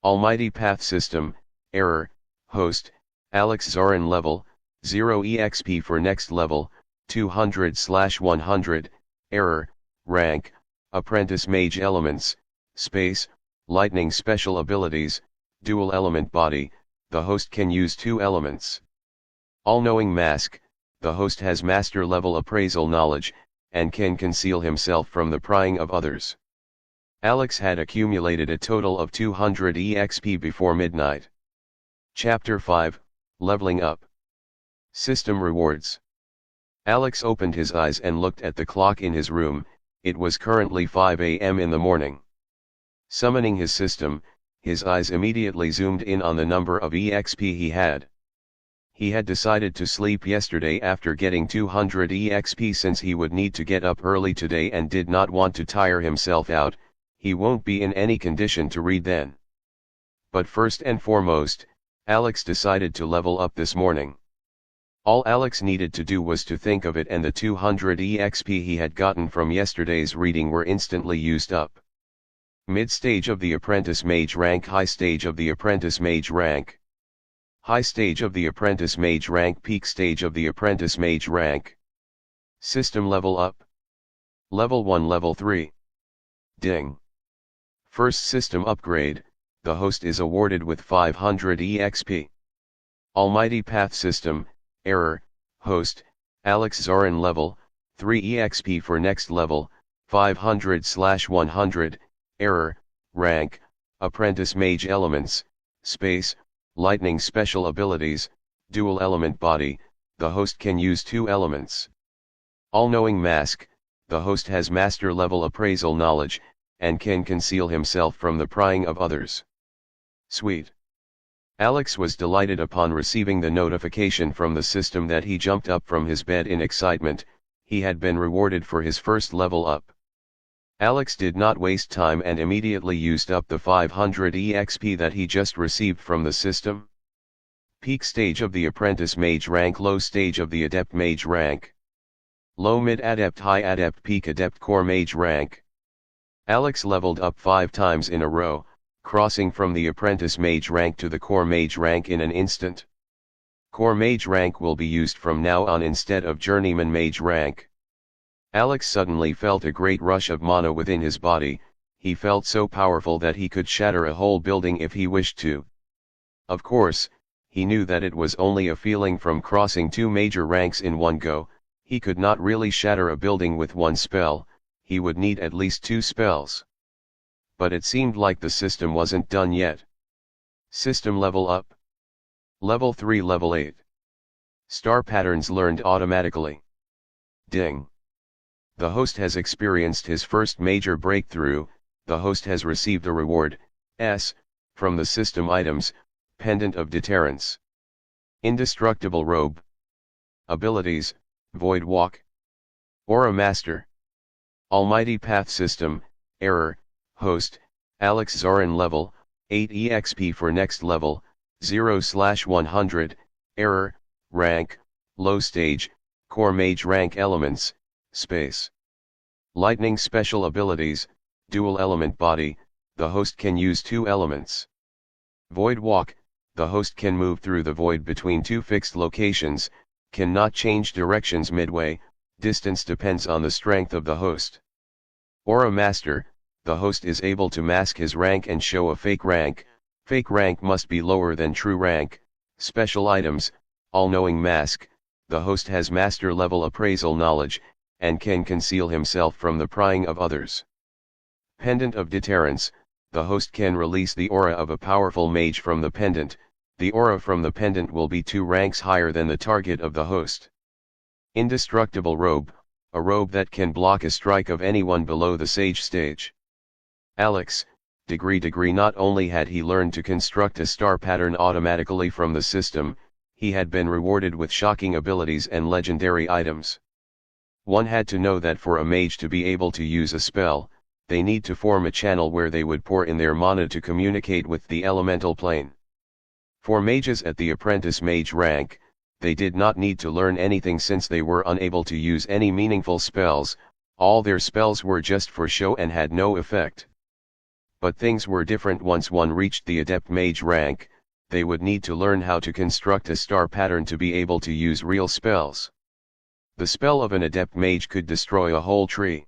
Almighty Path System, Error, Host, Alex Zorin Level, 0 EXP for next level, 200/100, Error, Rank, Apprentice Mage Elements, Space, Lightning Special Abilities, Dual Element Body, the host can use 2 elements. All-Knowing Mask, the host has master level appraisal knowledge, and can conceal himself from the prying of others. Alex had accumulated a total of 200 EXP before midnight. Chapter 5, Leveling Up. System Rewards. Alex opened his eyes and looked at the clock in his room. It was currently 5 a.m. in the morning. Summoning his system, his eyes immediately zoomed in on the number of EXP he had. He had decided to sleep yesterday after getting 200 EXP since he would need to get up early today and did not want to tire himself out. He won't be in any condition to read then. But first and foremost, Alex decided to level up this morning. All Alex needed to do was to think of it and the 200 EXP he had gotten from yesterday's reading were instantly used up. Mid-stage of the Apprentice Mage rank. High stage of the Apprentice Mage rank. High stage of the Apprentice Mage rank. Peak stage of the Apprentice Mage rank. System level up. Level 1 Level 3. Ding. First system upgrade, the host is awarded with 500 EXP. Almighty Path System, Error, Host, Alex Zorin Level, 3 EXP for next level, 500/100, Error, Rank, Apprentice Mage Elements, Space, Lightning Special Abilities, Dual Element Body, the host can use 2 elements. All-Knowing Mask, the host has master level appraisal knowledge, and can conceal himself from the prying of others. Sweet. Alex was delighted upon receiving the notification from the system that he jumped up from his bed in excitement. He had been rewarded for his first level up. Alex did not waste time and immediately used up the 500 EXP that he just received from the system. Peak stage of the Apprentice Mage rank. Low stage of the Adept Mage rank. Low Mid Adept High Adept Peak Adept Core Mage rank. Alex leveled up 5 times in a row, crossing from the Apprentice Mage rank to the Core Mage rank in an instant. Core Mage rank will be used from now on instead of Journeyman Mage rank. Alex suddenly felt a great rush of mana within his body. He felt so powerful that he could shatter a whole building if he wished to. Of course, he knew that it was only a feeling from crossing 2 major ranks in one go. He could not really shatter a building with one spell. He would need at least 2 spells. But it seemed like the system wasn't done yet. System level up. Level 3 Level 8. Star patterns learned automatically. Ding. The host has experienced his first major breakthrough. The host has received a reward, S, from the system items, Pendant of Deterrence. Indestructible Robe. Abilities, Void Walk. Aura Master. Almighty Path System, Error, Host, Alex Zorin Level, 8 EXP for next level, 0/100, Error, Rank, Low Stage, Core Mage rank. Elements, Space. Lightning Special Abilities, Dual Element Body, the host can use 2 elements. Void Walk, the host can move through the void between 2 fixed locations, cannot change directions midway. Distance depends on the strength of the host. Aura Master, the host is able to mask his rank and show a fake rank. Fake rank must be lower than true rank. Special items, all-knowing mask, the host has master level appraisal knowledge, and can conceal himself from the prying of others. Pendant of deterrence, the host can release the aura of a powerful mage from the pendant. The aura from the pendant will be 2 ranks higher than the target of the host. Indestructible robe, a robe that can block a strike of anyone below the sage stage. Alex, degree. Not only had he learned to construct a star pattern automatically from the system, he had been rewarded with shocking abilities and legendary items. One had to know that for a mage to be able to use a spell, they need to form a channel where they would pour in their mana to communicate with the elemental plane. For mages at the apprentice mage rank, they did not need to learn anything since they were unable to use any meaningful spells. All their spells were just for show and had no effect. But things were different once one reached the adept mage rank. They would need to learn how to construct a star pattern to be able to use real spells. The spell of an adept mage could destroy a whole tree.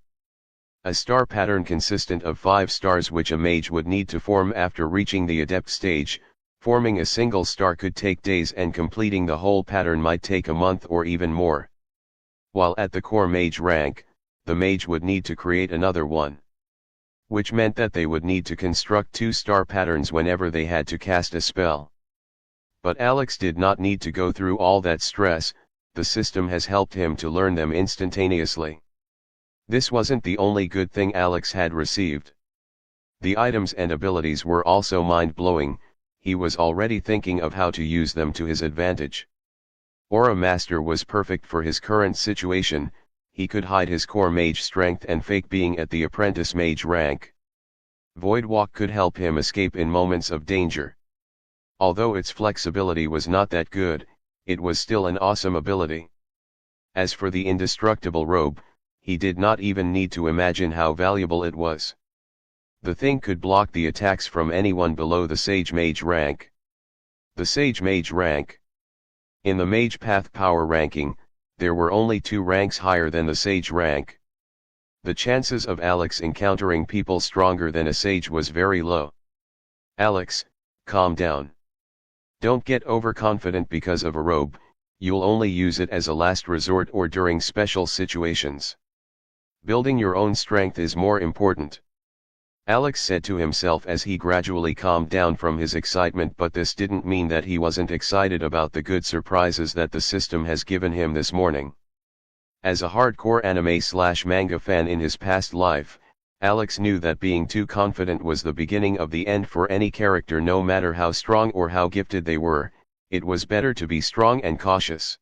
A star pattern consistent of 5 stars which a mage would need to form after reaching the adept stage. Forming a single star could take days and completing the whole pattern might take a month or even more. While at the core mage rank, the mage would need to create another one. Which meant that they would need to construct 2 star patterns whenever they had to cast a spell. But Alex did not need to go through all that stress. The system has helped him to learn them instantaneously. This wasn't the only good thing Alex had received. The items and abilities were also mind-blowing. He was already thinking of how to use them to his advantage. Aura Master was perfect for his current situation. He could hide his core mage strength and fake being at the apprentice mage rank. Void Walk could help him escape in moments of danger. Although its flexibility was not that good, it was still an awesome ability. As for the indestructible robe, he did not even need to imagine how valuable it was. The thing could block the attacks from anyone below the Sage Mage rank. The Sage Mage rank. In the Mage Path power ranking, there were only 2 ranks higher than the Sage rank. The chances of Alex encountering people stronger than a Sage was very low. Alex, calm down. Don't get overconfident because of a robe. You'll only use it as a last resort or during special situations. Building your own strength is more important. Alex said to himself as he gradually calmed down from his excitement, but this didn't mean that he wasn't excited about the good surprises that the system has given him this morning. As a hardcore anime/manga fan in his past life, Alex knew that being too confident was the beginning of the end for any character, no matter how strong or how gifted they were. It was better to be strong and cautious.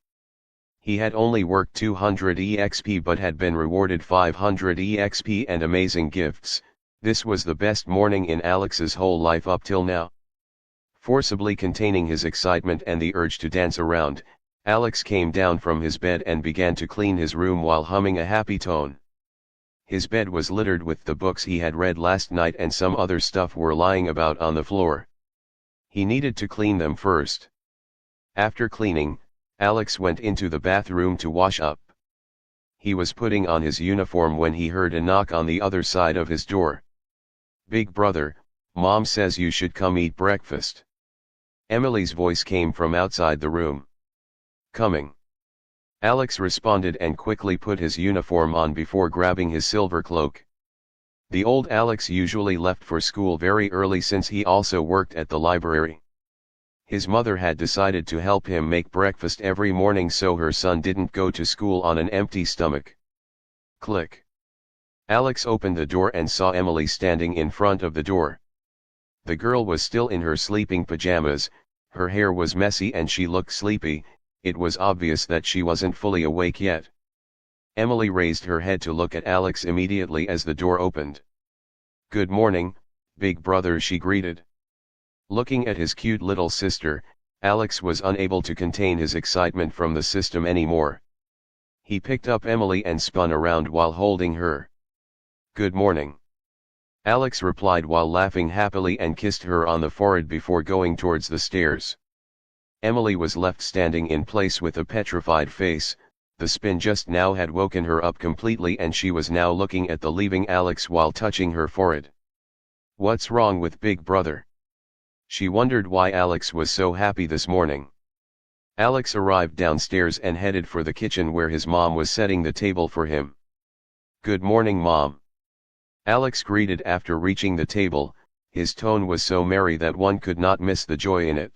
He had only worked 200 EXP but had been rewarded 500 EXP and amazing gifts. This was the best morning in Alex's whole life up till now. Forcibly containing his excitement and the urge to dance around, Alex came down from his bed and began to clean his room while humming a happy tone. His bed was littered with the books he had read last night and some other stuff were lying about on the floor. He needed to clean them first. After cleaning, Alex went into the bathroom to wash up. He was putting on his uniform when he heard a knock on the other side of his door. "Big brother, Mom says you should come eat breakfast." Emily's voice came from outside the room. "Coming." Alex responded and quickly put his uniform on before grabbing his silver cloak. The old Alex usually left for school very early since he also worked at the library. His mother had decided to help him make breakfast every morning so her son didn't go to school on an empty stomach. Click. Alex opened the door and saw Emily standing in front of the door. The girl was still in her sleeping pajamas, her hair was messy and she looked sleepy. It was obvious that she wasn't fully awake yet. Emily raised her head to look at Alex immediately as the door opened. "Good morning, big brother," she greeted. Looking at his cute little sister, Alex was unable to contain his excitement from the system anymore. He picked up Emily and spun around while holding her. "Good morning," Alex replied while laughing happily and kissed her on the forehead before going towards the stairs. Emily was left standing in place with a petrified face. the spin just now had woken her up completely and she was now looking at the leaving Alex while touching her forehead. What's wrong with Big Brother? She wondered why Alex was so happy this morning. Alex arrived downstairs and headed for the kitchen where his mom was setting the table for him. Good morning, Mom. Alex greeted after reaching the table. His tone was so merry that one could not miss the joy in it.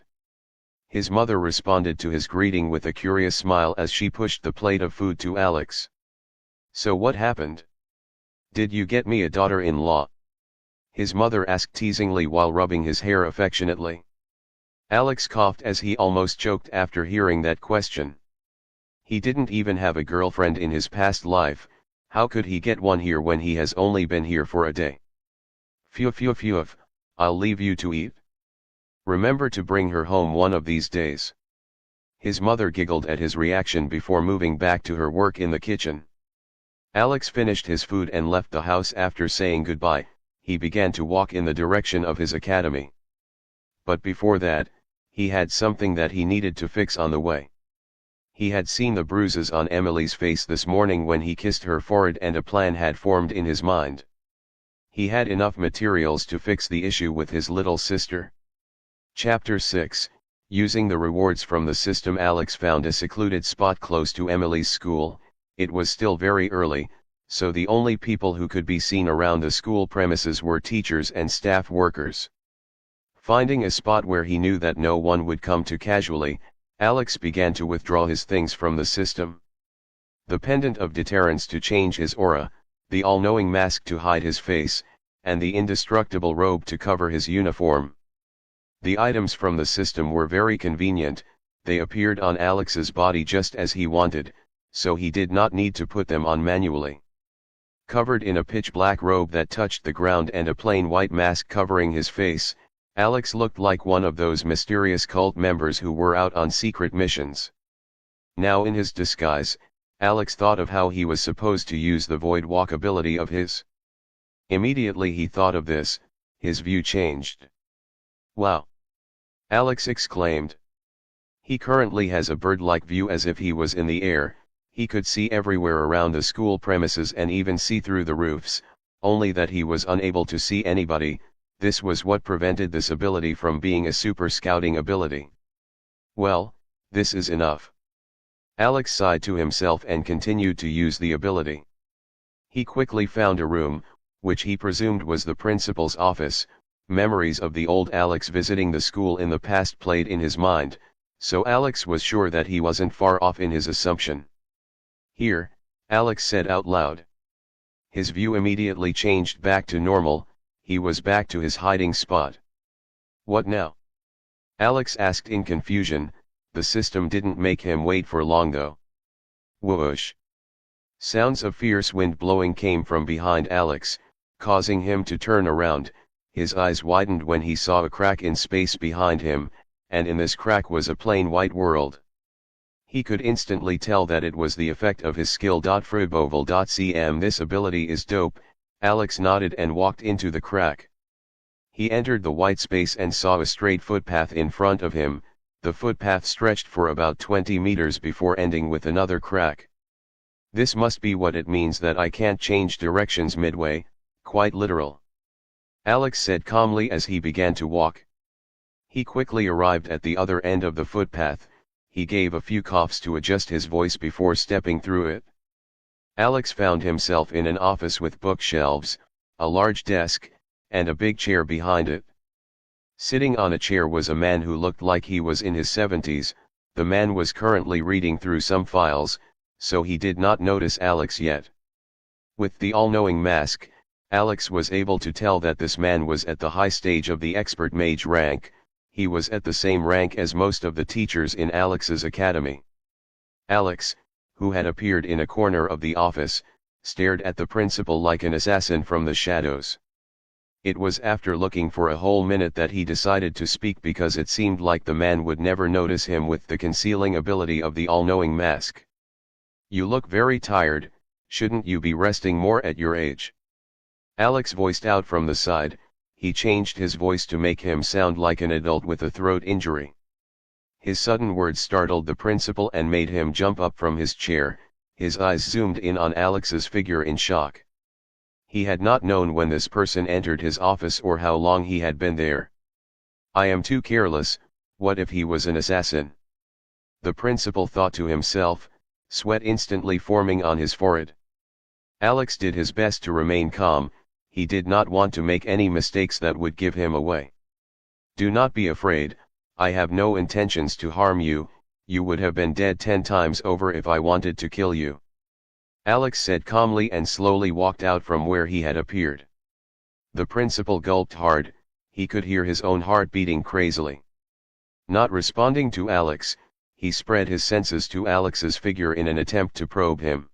His mother responded to his greeting with a curious smile as she pushed the plate of food to Alex. So what happened? Did you get me a daughter-in-law? His mother asked teasingly while rubbing his hair affectionately. Alex coughed as he almost choked after hearing that question. He didn't even have a girlfriend in his past life. How could he get one here when he has only been here for a day? Phew, I'll leave you to eat. Remember to bring her home one of these days. His mother giggled at his reaction before moving back to her work in the kitchen. Alex finished his food and left the house after saying goodbye. He began to walk in the direction of his academy. But before that, he had something that he needed to fix on the way. He had seen the bruises on Emily's face this morning when he kissed her forehead and a plan had formed in his mind. He had enough materials to fix the issue with his little sister. Chapter 6, Using the rewards from the system. Alex found a secluded spot close to Emily's school. It was still very early, so the only people who could be seen around the school premises were teachers and staff workers. Finding a spot where he knew that no one would come to casually, Alex began to withdraw his things from the system. The pendant of deterrence to change his aura, the all-knowing mask to hide his face, and the indestructible robe to cover his uniform. The items from the system were very convenient. They appeared on Alex's body just as he wanted, so he did not need to put them on manually. Covered in a pitch-black robe that touched the ground and a plain white mask covering his face, Alex looked like one of those mysterious cult members who were out on secret missions. Now in his disguise, Alex thought of how he was supposed to use the void walk ability of his. Immediately he thought of this, his view changed. Wow! Alex exclaimed. He currently has a bird-like view as if he was in the air. He could see everywhere around the school premises and even see through the roofs, only that he was unable to see anybody. This was what prevented this ability from being a super scouting ability. Well, this is enough. Alex sighed to himself and continued to use the ability. He quickly found a room, which he presumed was the principal's office. Memories of the old Alex visiting the school in the past played in his mind, so Alex was sure that he wasn't far off in his assumption. Here, Alex said out loud. His view immediately changed back to normal. He was back to his hiding spot. What now? Alex asked in confusion. The system didn't make him wait for long though. Whoosh! Sounds of fierce wind blowing came from behind Alex, causing him to turn around. His eyes widened when he saw a crack in space behind him, and in this crack was a plain white world. He could instantly tell that it was the effect of his skill. Repeatable. This ability is dope. Alex nodded and walked into the crack. He entered the white space and saw a straight footpath in front of him. The footpath stretched for about 20 meters before ending with another crack. This must be what it means that I can't change directions midway, quite literal. Alex said calmly as he began to walk. He quickly arrived at the other end of the footpath. He gave a few coughs to adjust his voice before stepping through it. Alex found himself in an office with bookshelves, a large desk, and a big chair behind it. Sitting on a chair was a man who looked like he was in his 70s. The man was currently reading through some files, so he did not notice Alex yet. With the all-knowing mask, Alex was able to tell that this man was at the high stage of the expert mage rank. He was at the same rank as most of the teachers in Alex's academy. Alex, who had appeared in a corner of the office, stared at the principal like an assassin from the shadows. It was after looking for a whole minute that he decided to speak because it seemed like the man would never notice him with the concealing ability of the all-knowing mask. You look very tired, shouldn't you be resting more at your age? Alex voiced out from the side. He changed his voice to make him sound like an adult with a throat injury. His sudden words startled the principal and made him jump up from his chair. His eyes zoomed in on Alex's figure in shock. He had not known when this person entered his office or how long he had been there. I am too careless, what if he was an assassin? The principal thought to himself, sweat instantly forming on his forehead. Alex did his best to remain calm, he did not want to make any mistakes that would give him away. Do not be afraid, I have no intentions to harm you, you would have been dead 10 times over if I wanted to kill you. Alex said calmly and slowly walked out from where he had appeared. The principal gulped hard, he could hear his own heart beating crazily. Not responding to Alex, he spread his senses to Alex's figure in an attempt to probe him.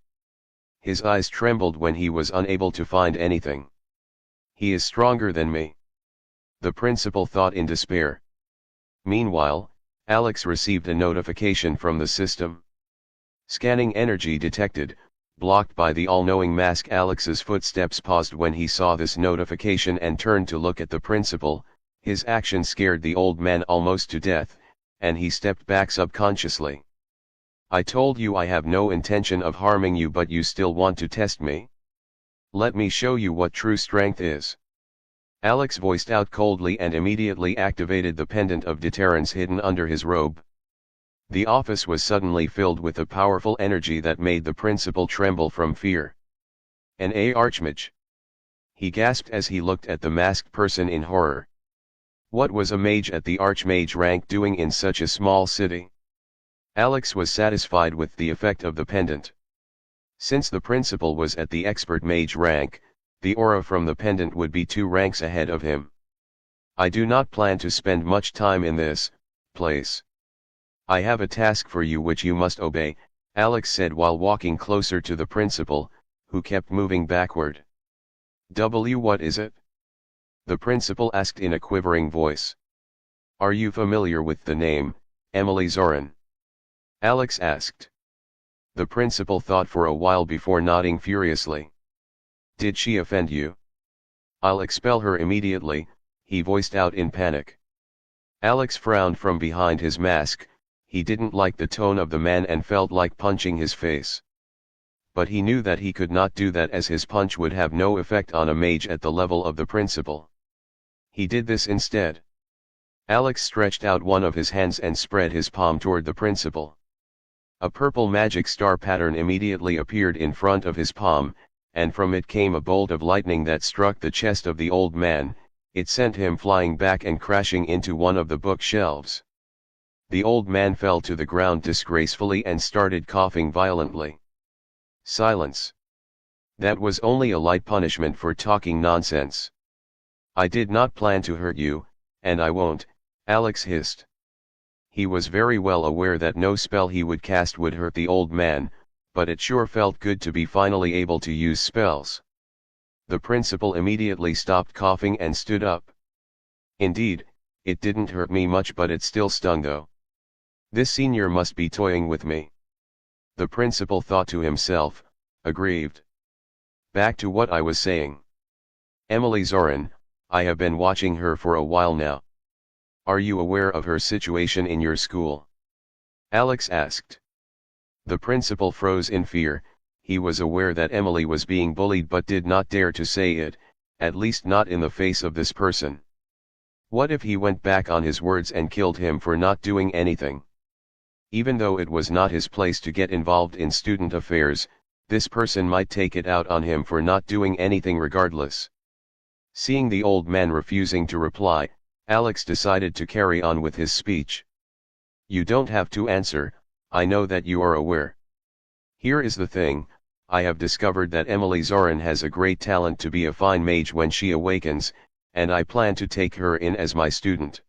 His eyes trembled when he was unable to find anything. He is stronger than me. The principal thought in despair. Meanwhile, Alex received a notification from the system. Scanning energy detected, blocked by the all-knowing mask. Alex's footsteps paused when he saw this notification and turned to look at the principal. His action scared the old man almost to death, and he stepped back subconsciously. I told you I have no intention of harming you, but you still want to test me? Let me show you what true strength is. Alex voiced out coldly and immediately activated the pendant of deterrence hidden under his robe. The office was suddenly filled with a powerful energy that made the principal tremble from fear. An archmage. He gasped as he looked at the masked person in horror. What was a mage at the archmage rank doing in such a small city? Alex was satisfied with the effect of the pendant. Since the principal was at the expert mage rank, the aura from the pendant would be 2 ranks ahead of him. I do not plan to spend much time in this place. I have a task for you which you must obey, Alex said while walking closer to the principal, who kept moving backward. What is it? The principal asked in a quivering voice. Are you familiar with the name, Emily Zorin? Alex asked. The principal thought for a while before nodding furiously. Did she offend you? I'll expel her immediately, he voiced out in panic. Alex frowned from behind his mask. He didn't like the tone of the man and felt like punching his face. But he knew that he could not do that as his punch would have no effect on a mage at the level of the principal. He did this instead. Alex stretched out one of his hands and spread his palm toward the principal. A purple magic star pattern immediately appeared in front of his palm, and from it came a bolt of lightning that struck the chest of the old man. It sent him flying back and crashing into one of the bookshelves. The old man fell to the ground disgracefully and started coughing violently. Silence. That was only a light punishment for talking nonsense. I did not plan to hurt you, and I won't, Alex hissed. He was very well aware that no spell he would cast would hurt the old man, but it sure felt good to be finally able to use spells. The principal immediately stopped coughing and stood up. Indeed, it didn't hurt me much, but it still stung though. This senior must be toying with me. The principal thought to himself, aggrieved. Back to what I was saying. Emily Zorin, I have been watching her for a while now. Are you aware of her situation in your school? Alex asked. The principal froze in fear. He was aware that Emily was being bullied but did not dare to say it, at least not in the face of this person. What if he went back on his words and killed him for not doing anything? Even though it was not his place to get involved in student affairs, this person might take it out on him for not doing anything regardless. Seeing the old man refusing to reply, Alex decided to carry on with his speech. You don't have to answer, I know that you are aware. Here is the thing, I have discovered that Emily Zorin has a great talent to be a fine mage when she awakens, and I plan to take her in as my student.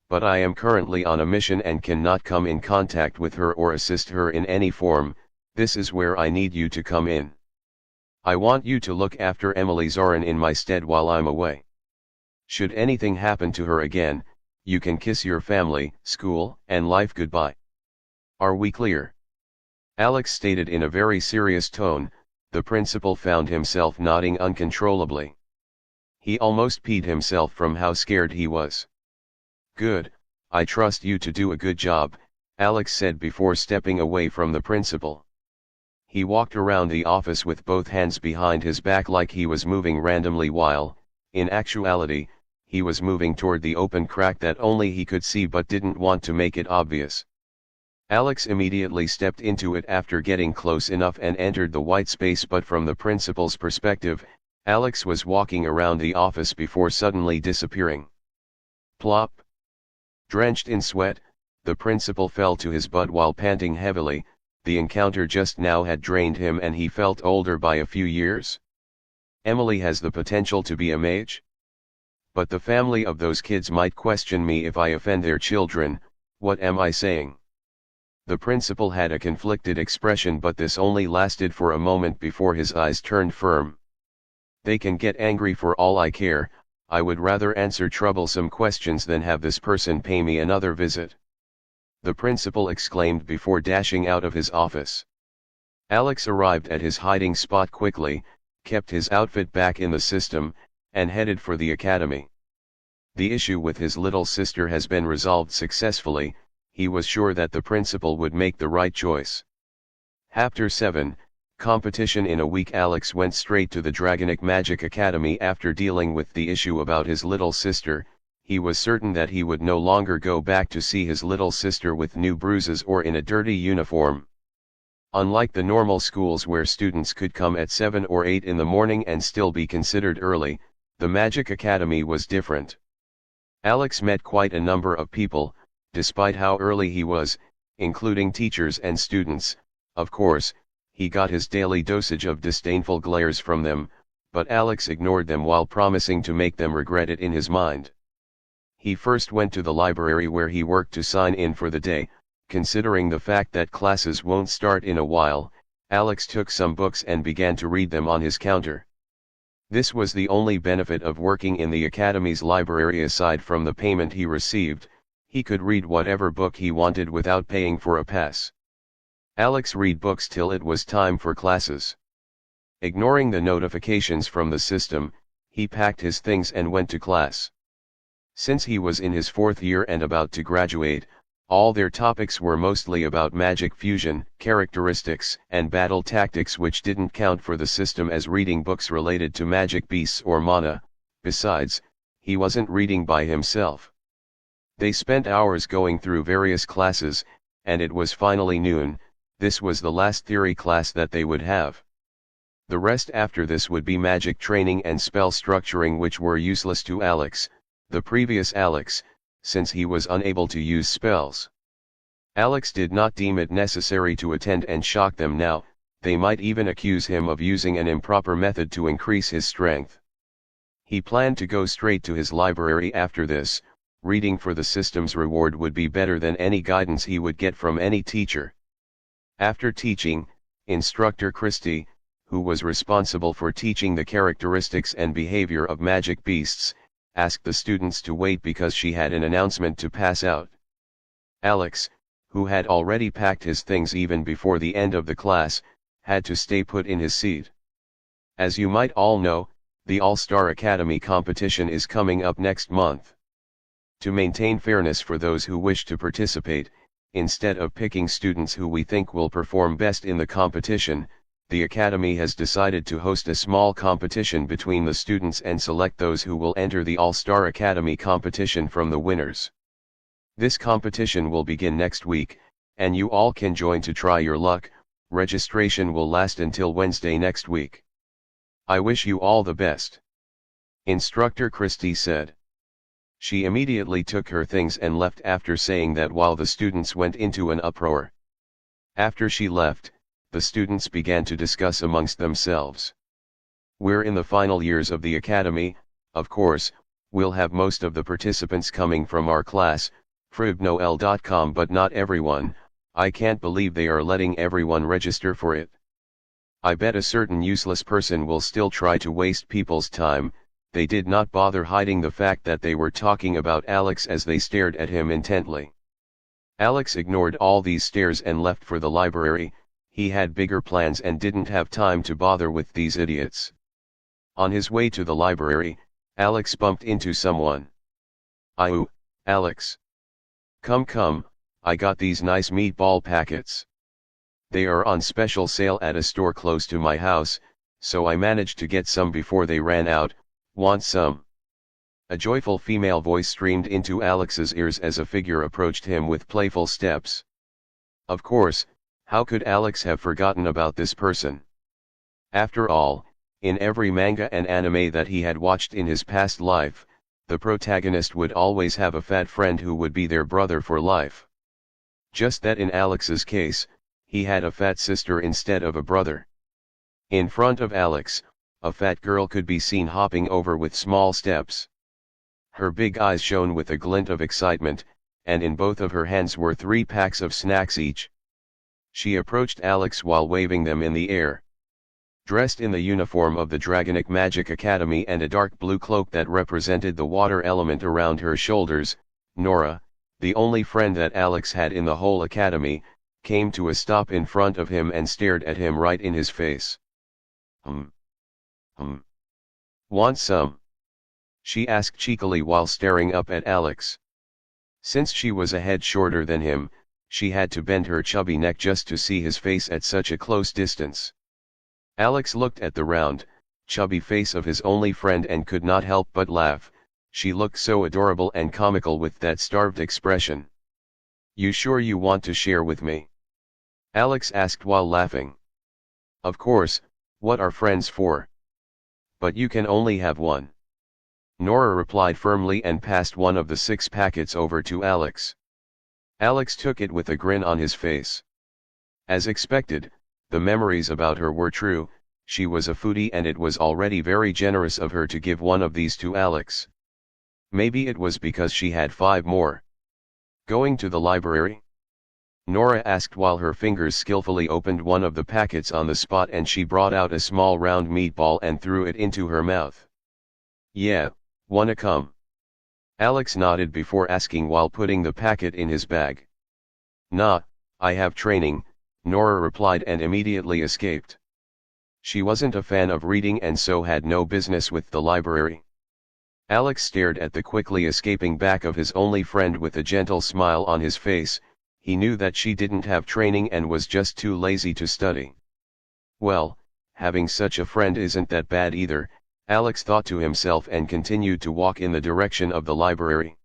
But I am currently on a mission and cannot come in contact with her or assist her in any form. This is where I need you to come in. I want you to look after Emily Zorin in my stead while I'm away. Should anything happen to her again, you can kiss your family, school, and life goodbye. Are we clear? Alex stated in a very serious tone. The principal found himself nodding uncontrollably. He almost peed himself from how scared he was. Good, I trust you to do a good job, Alex said before stepping away from the principal. He walked around the office with both hands behind his back like he was moving randomly while, in actuality, he was moving toward the open crack that only he could see but didn't want to make it obvious. Alex immediately stepped into it after getting close enough and entered the white space, but from the principal's perspective, Alex was walking around the office before suddenly disappearing. Plop! Drenched in sweat, the principal fell to his butt while panting heavily. The encounter just now had drained him and he felt older by a few years. Emily has the potential to be a mage? But the family of those kids might question me if I offend their children. What am I saying? The principal had a conflicted expression, but this only lasted for a moment before his eyes turned firm. They can get angry for all I care. I would rather answer troublesome questions than have this person pay me another visit, the principal exclaimed before dashing out of his office. Alex arrived at his hiding spot quickly, kept his outfit back in the system, and headed for the academy. The issue with his little sister has been resolved successfully. He was sure that the principal would make the right choice. Chapter 7, Competition. In a week Alex went straight to the Dragonic Magic Academy after dealing with the issue about his little sister. He was certain that he would no longer go back to see his little sister with new bruises or in a dirty uniform. Unlike the normal schools where students could come at 7 or 8 in the morning and still be considered early, the Magic Academy was different. Alex met quite a number of people, despite how early he was, including teachers and students. Of course, he got his daily dosage of disdainful glares from them, but Alex ignored them while promising to make them regret it in his mind. He first went to the library where he worked to sign in for the day. Considering the fact that classes won't start in a while, Alex took some books and began to read them on his counter. This was the only benefit of working in the academy's library aside from the payment he received. He could read whatever book he wanted without paying for a pass. Alex read books till it was time for classes. Ignoring the notifications from the system, he packed his things and went to class. Since he was in his 4th year and about to graduate, all their topics were mostly about magic fusion, characteristics, and battle tactics, which didn't count for the system as reading books related to magic beasts or mana. Besides, he wasn't reading by himself. They spent hours going through various classes, and it was finally noon. This was the last theory class that they would have. The rest after this would be magic training and spell structuring, which were useless to Alex, the previous Alex, since he was unable to use spells. Alex did not deem it necessary to attend and shock them now. They might even accuse him of using an improper method to increase his strength. He planned to go straight to his library after this. Reading for the system's reward would be better than any guidance he would get from any teacher. After teaching, Instructor Christie, who was responsible for teaching the characteristics and behavior of magic beasts, asked the students to wait because she had an announcement to pass out. Alex, who had already packed his things even before the end of the class, had to stay put in his seat. As you might all know, the All-Star Academy competition is coming up next month. To maintain fairness for those who wish to participate, instead of picking students who we think will perform best in the competition, the Academy has decided to host a small competition between the students and select those who will enter the All-Star Academy competition from the winners. This competition will begin next week, and you all can join to try your luck. Registration will last until Wednesday next week. I wish you all the best. Instructor Christie said. She immediately took her things and left after saying that while the students went into an uproar. After she left, the students began to discuss amongst themselves. We're in the final years of the academy, of course, we'll have most of the participants coming from our class, fribnoel.com, but not everyone. I can't believe they are letting everyone register for it. I bet a certain useless person will still try to waste people's time. They did not bother hiding the fact that they were talking about Alex as they stared at him intently. Alex ignored all these stares and left for the library. He had bigger plans and didn't have time to bother with these idiots. On his way to the library, Alex bumped into someone. "Ayu, Alex. Come, I got these nice meatball packets. They are on special sale at a store close to my house, so I managed to get some before they ran out. Want some?" A joyful female voice streamed into Alex's ears as a figure approached him with playful steps. Of course, how could Alex have forgotten about this person? After all, in every manga and anime that he had watched in his past life, the protagonist would always have a fat friend who would be their brother for life. Just that in Alex's case, he had a fat sister instead of a brother. In front of Alex, a fat girl could be seen hopping over with small steps. Her big eyes shone with a glint of excitement, and in both of her hands were 3 packs of snacks each. She approached Alex while waving them in the air. Dressed in the uniform of the Dragonic Magic Academy and a dark blue cloak that represented the water element around her shoulders, Nora, the only friend that Alex had in the whole academy, came to a stop in front of him and stared at him right in his face. Want some?" she asked cheekily while staring up at Alex. Since she was a head shorter than him, she had to bend her chubby neck just to see his face at such a close distance. Alex looked at the round, chubby face of his only friend and could not help but laugh. She looked so adorable and comical with that starved expression. "You sure you want to share with me?" Alex asked while laughing. "Of course, what are friends for? But you can only have one," Nora replied firmly and passed one of the 6 packets over to Alex. Alex took it with a grin on his face. As expected, the memories about her were true. She was a foodie and it was already very generous of her to give one of these to Alex. Maybe it was because she had 5 more. "Going to the library?" Nora asked while her fingers skillfully opened one of the packets on the spot and she brought out a small round meatball and threw it into her mouth. "Yeah, wanna come?" Alex nodded before asking while putting the packet in his bag. "Nah, I have training," Nora replied and immediately escaped. She wasn't a fan of reading and so had no business with the library. Alex stared at the quickly escaping back of his only friend with a gentle smile on his face. He knew that she didn't have training and was just too lazy to study. Well, having such a friend isn't that bad either, Alex thought to himself and continued to walk in the direction of the library.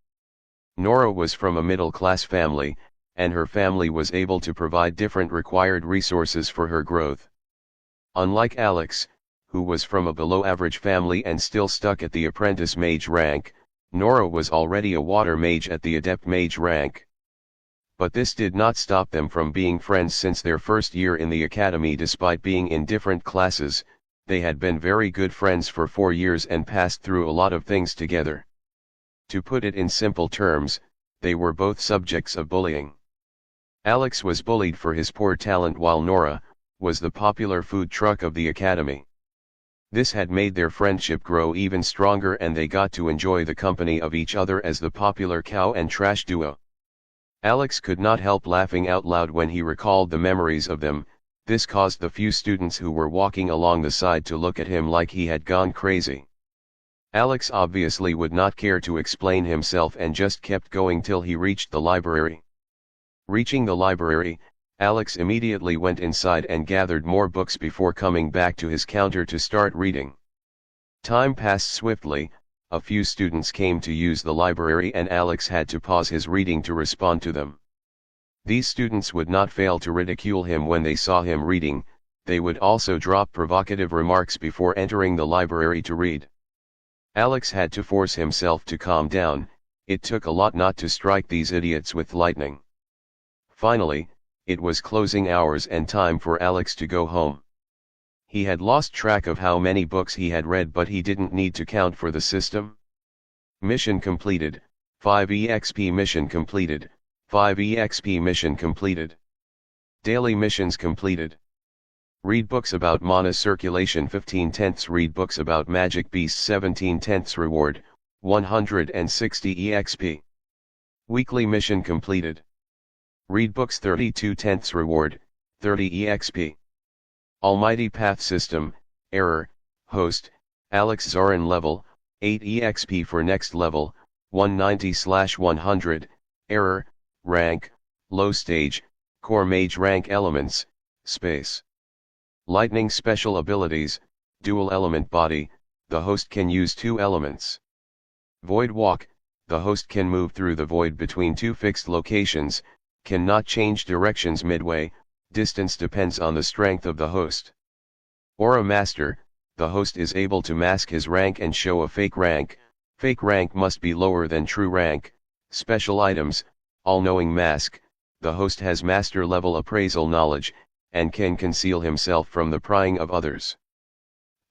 Nora was from a middle-class family, and her family was able to provide different required resources for her growth. Unlike Alex, who was from a below-average family and still stuck at the apprentice mage rank, Nora was already a water mage at the adept mage rank. But this did not stop them from being friends since their first year in the academy. Despite being in different classes, they had been very good friends for 4 years and passed through a lot of things together. To put it in simple terms, they were both subjects of bullying. Alex was bullied for his poor talent while Nora was the popular food truck of the academy. This had made their friendship grow even stronger and they got to enjoy the company of each other as the popular cow and trash duo. Alex could not help laughing out loud when he recalled the memories of them. This caused the few students who were walking along the side to look at him like he had gone crazy. Alex obviously would not care to explain himself and just kept going till he reached the library. Reaching the library, Alex immediately went inside and gathered more books before coming back to his counter to start reading. Time passed swiftly. A few students came to use the library and Alex had to pause his reading to respond to them. These students would not fail to ridicule him when they saw him reading. They would also drop provocative remarks before entering the library to read. Alex had to force himself to calm down. It took a lot not to strike these idiots with lightning. Finally, it was closing hours and time for Alex to go home. He had lost track of how many books he had read, but he didn't need to count for the system. Mission completed, 5 EXP mission completed, 5 EXP mission completed. Daily missions completed. Read books about mana circulation 15/10 read books about magic beasts 17/10 reward, 160 EXP. Weekly mission completed. Read books 32/10 reward, 30 EXP. Almighty Path System, error, host, Alex Zorin level, 8 EXP for next level, 190/100, error, rank, low stage, core mage rank elements, Space. Lightning special abilities, dual element body, the host can use two elements. Void walk, the host can move through the void between two fixed locations, cannot change directions midway, distance depends on the strength of the host. Aura master, the host is able to mask his rank and show a fake rank must be lower than true rank. Special items, all-knowing mask, the host has master level appraisal knowledge, and can conceal himself from the prying of others.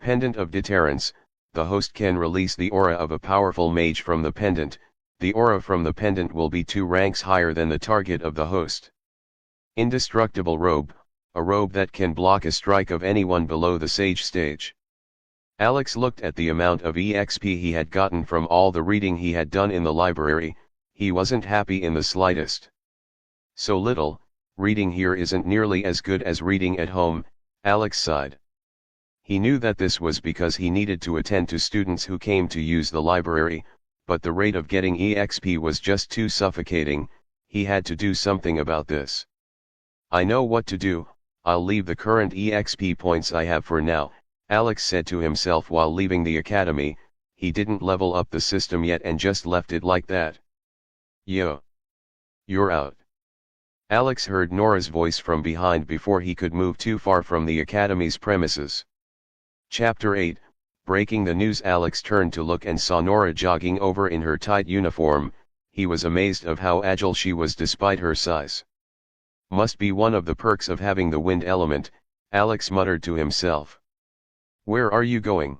Pendant of deterrence, the host can release the aura of a powerful mage from the pendant, the aura from the pendant will be 2 ranks higher than the target of the host. Indestructible robe, a robe that can block a strike of anyone below the sage stage. Alex looked at the amount of EXP he had gotten from all the reading he had done in the library, he wasn't happy in the slightest. So little, reading here isn't nearly as good as reading at home, Alex sighed. He knew that this was because he needed to attend to students who came to use the library, but the rate of getting EXP was just too suffocating, he had to do something about this. I know what to do, I'll leave the current EXP points I have for now, Alex said to himself while leaving the academy, he didn't level up the system yet and just left it like that. Yo. You're out. Alex heard Nora's voice from behind before he could move too far from the academy's premises. Chapter 8, Breaking the news. Alex turned to look and saw Nora jogging over in her tight uniform, he was amazed of how agile she was despite her size. Must be one of the perks of having the wind element, Alex muttered to himself. Where are you going?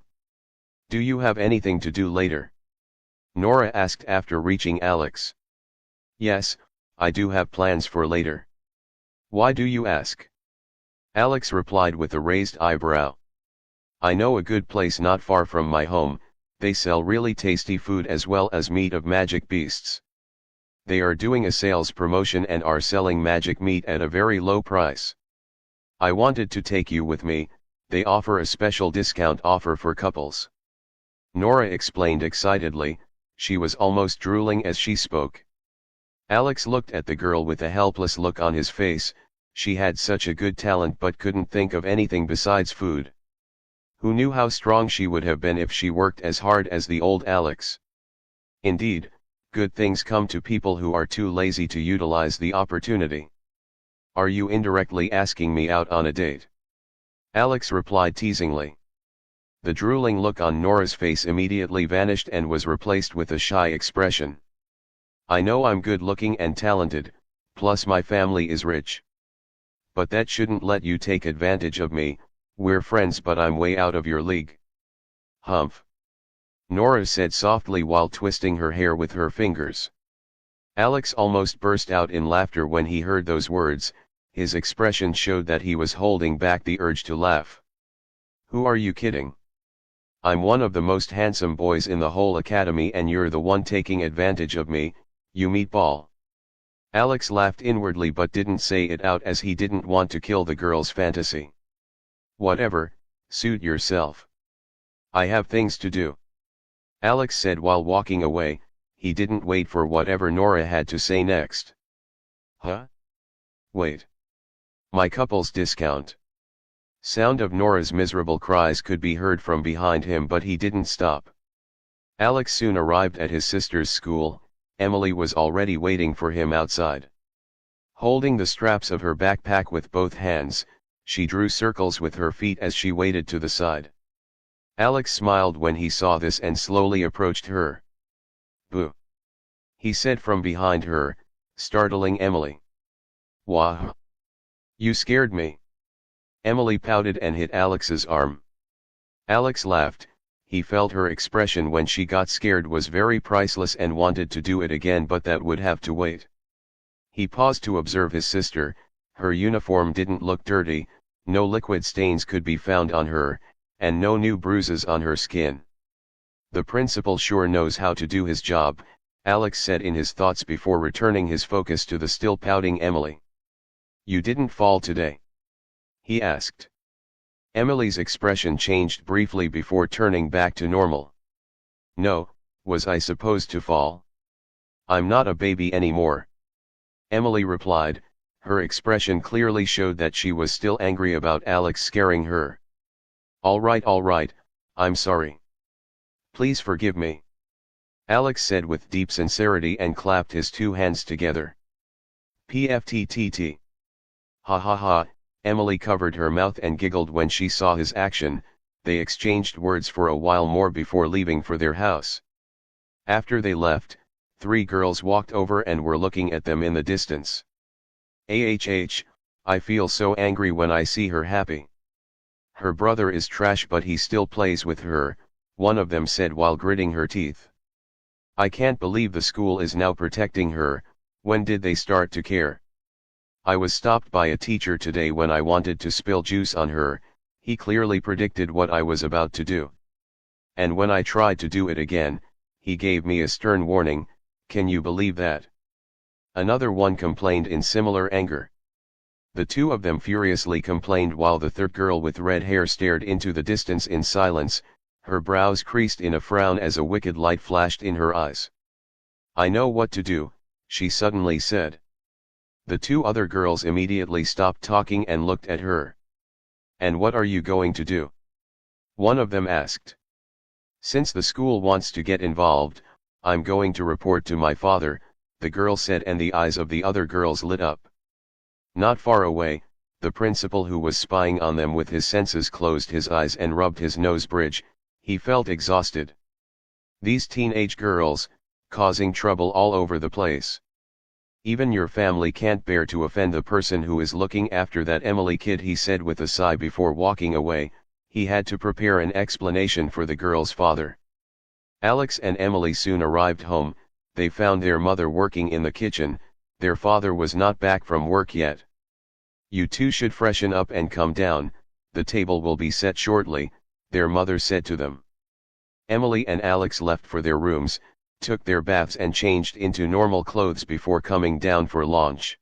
Do you have anything to do later? Nora asked after reaching Alex. Yes, I do have plans for later. Why do you ask? Alex replied with a raised eyebrow. I know a good place not far from my home, they sell really tasty food as well as meat of magic beasts. They are doing a sales promotion and are selling magic meat at a very low price. I wanted to take you with me, they offer a special discount offer for couples. Nora explained excitedly, she was almost drooling as she spoke. Alex looked at the girl with a helpless look on his face, she had such a good talent but couldn't think of anything besides food. Who knew how strong she would have been if she worked as hard as the old Alex? Indeed, good things come to people who are too lazy to utilize the opportunity. Are you indirectly asking me out on a date? Alex replied teasingly. The drooling look on Nora's face immediately vanished and was replaced with a shy expression. I know I'm good looking and talented, plus my family is rich. But that shouldn't let you take advantage of me, we're friends but I'm way out of your league. Humph. Nora said softly while twisting her hair with her fingers. Alex almost burst out in laughter when he heard those words, his expression showed that he was holding back the urge to laugh. Who are you kidding? I'm one of the most handsome boys in the whole academy and you're the one taking advantage of me, you meatball. Alex laughed inwardly but didn't say it out as he didn't want to kill the girl's fantasy. Whatever, suit yourself. I have things to do. Alex said while walking away, he didn't wait for whatever Nora had to say next. Huh? Wait. My couple's discount. Sound of Nora's miserable cries could be heard from behind him but he didn't stop. Alex soon arrived at his sister's school, Emily was already waiting for him outside. Holding the straps of her backpack with both hands, she drew circles with her feet as she waited to the side. Alex smiled when he saw this and slowly approached her. Boo! He said from behind her, startling Emily. Wah! You scared me. Emily pouted and hit Alex's arm. Alex laughed, he felt her expression when she got scared was very priceless and wanted to do it again but that would have to wait. He paused to observe his sister, her uniform didn't look dirty, no liquid stains could be found on her, and no new bruises on her skin. The principal sure knows how to do his job, Alex said in his thoughts before returning his focus to the still pouting Emily. You didn't fall today? He asked. Emily's expression changed briefly before turning back to normal. No, was I supposed to fall? I'm not a baby anymore. Emily replied, Her expression clearly showed that she was still angry about Alex scaring her. All right, I'm sorry. Please forgive me. Alex said with deep sincerity and clapped his two hands together. PFTTT. Ha ha ha, Emily covered her mouth and giggled when she saw his action. They exchanged words for a while more before leaving for their house. After they left, 3 girls walked over and were looking at them in the distance. I feel so angry when I see her happy. Her brother is trash but he still plays with her, one of them said while gritting her teeth. I can't believe the school is now protecting her. When did they start to care? I was stopped by a teacher today when I wanted to spill juice on her. He clearly predicted what I was about to do. And when I tried to do it again, he gave me a stern warning. Can you believe that? Another one complained in similar anger. The 2 of them furiously complained while the third girl with red hair stared into the distance in silence, her brows creased in a frown as a wicked light flashed in her eyes. I know what to do, she suddenly said. The 2 other girls immediately stopped talking and looked at her. And what are you going to do? One of them asked. Since the school wants to get involved, I'm going to report to my father, the girl said, and the eyes of the other girls lit up. Not far away, the principal who was spying on them with his senses closed his eyes and rubbed his nose bridge. He felt exhausted. These teenage girls, causing trouble all over the place. Even your family can't bear to offend the person who is looking after that Emily kid, he said with a sigh before walking away. He had to prepare an explanation for the girl's father. Alex and Emily soon arrived home. They found their mother working in the kitchen. Their father was not back from work yet. You 2 should freshen up and come down, the table will be set shortly, their mother said to them. Emily and Alex left for their rooms, took their baths and changed into normal clothes before coming down for lunch.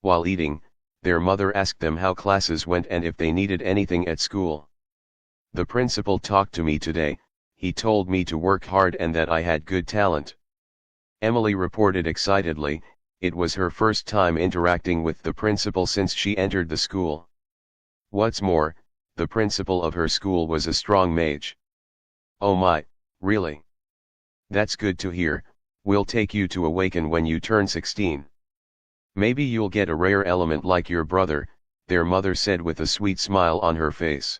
While eating, their mother asked them how classes went and if they needed anything at school. The principal talked to me today, he told me to work hard and that I had good talent. Emily reported excitedly. It was her first time interacting with the principal since she entered the school. What's more, the principal of her school was a strong mage. Oh my, really? That's good to hear. We'll take you to Awaken when you turn 16. Maybe you'll get a rare element like your brother, their mother said with a sweet smile on her face.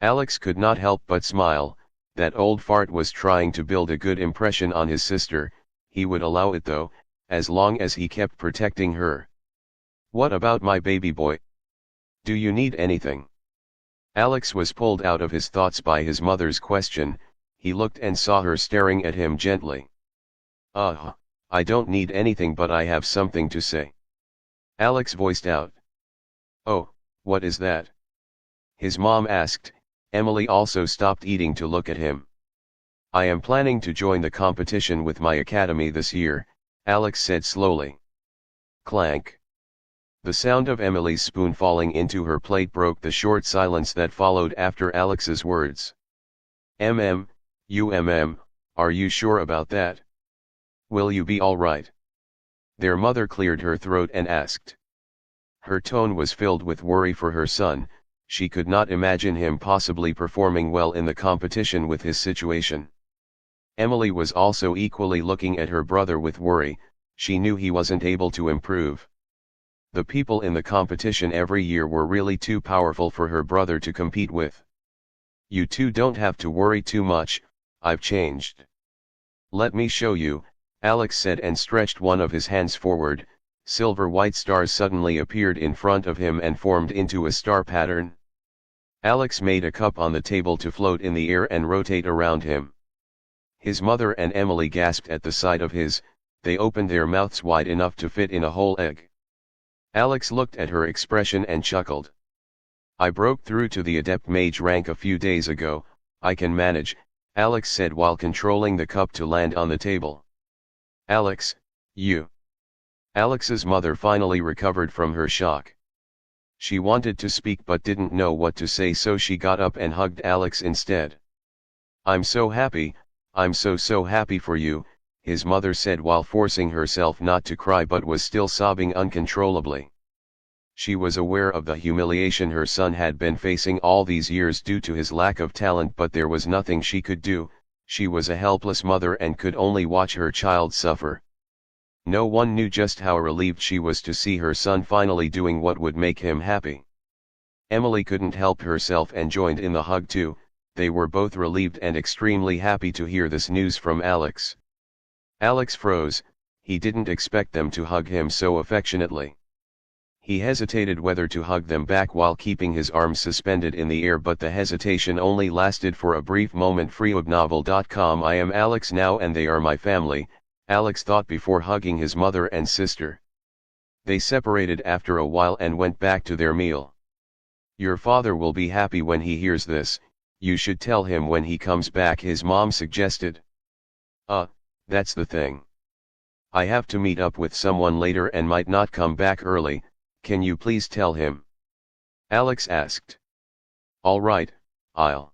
Alex could not help but smile. That old fart was trying to build a good impression on his sister. He would allow it though, as long as he kept protecting her. What about my baby boy? Do you need anything? Alex was pulled out of his thoughts by his mother's question. He looked and saw her staring at him gently. I don't need anything, but I have something to say. Alex voiced out. Oh, what is that? His mom asked. Emily also stopped eating to look at him. I am planning to join the competition with my academy this year, Alex said slowly. Clank. The sound of Emily's spoon falling into her plate broke the short silence that followed after Alex's words. Are you sure about that? Will you be all right? Their mother cleared her throat and asked. Her tone was filled with worry for her son. She could not imagine him possibly performing well in the competition with his situation. Emily was also equally looking at her brother with worry. She knew he wasn't able to improve. The people in the competition every year were really too powerful for her brother to compete with. You 2 don't have to worry too much, I've changed. Let me show you, Alex said and stretched one of his hands forward. Silver white stars suddenly appeared in front of him and formed into a star pattern. Alex made a cup on the table to float in the air and rotate around him. His mother and Emily gasped at the sight of his. They opened their mouths wide enough to fit in a whole egg. Alex looked at her expression and chuckled. I broke through to the adept mage rank a few days ago, I can manage, Alex said while controlling the cup to land on the table. Alex, you. Alex's mother finally recovered from her shock. She wanted to speak but didn't know what to say, so she got up and hugged Alex instead. I'm so happy, I'm so happy for you, his mother said while forcing herself not to cry but was still sobbing uncontrollably. She was aware of the humiliation her son had been facing all these years due to his lack of talent, but there was nothing she could do. She was a helpless mother and could only watch her child suffer. No one knew just how relieved she was to see her son finally doing what would make him happy. Emily couldn't help herself and joined in the hug too. They were both relieved and extremely happy to hear this news from Alex. Alex froze. He didn't expect them to hug him so affectionately. He hesitated whether to hug them back while keeping his arms suspended in the air, but the hesitation only lasted for a brief moment. Freeobnovel.com. I am Alex now and they are my family, Alex thought before hugging his mother and sister. They separated after a while and went back to their meal. Your father will be happy when he hears this. You should tell him when he comes back, his mom suggested. That's the thing. I have to meet up with someone later and might not come back early. Can you please tell him? Alex asked. All right, I'll.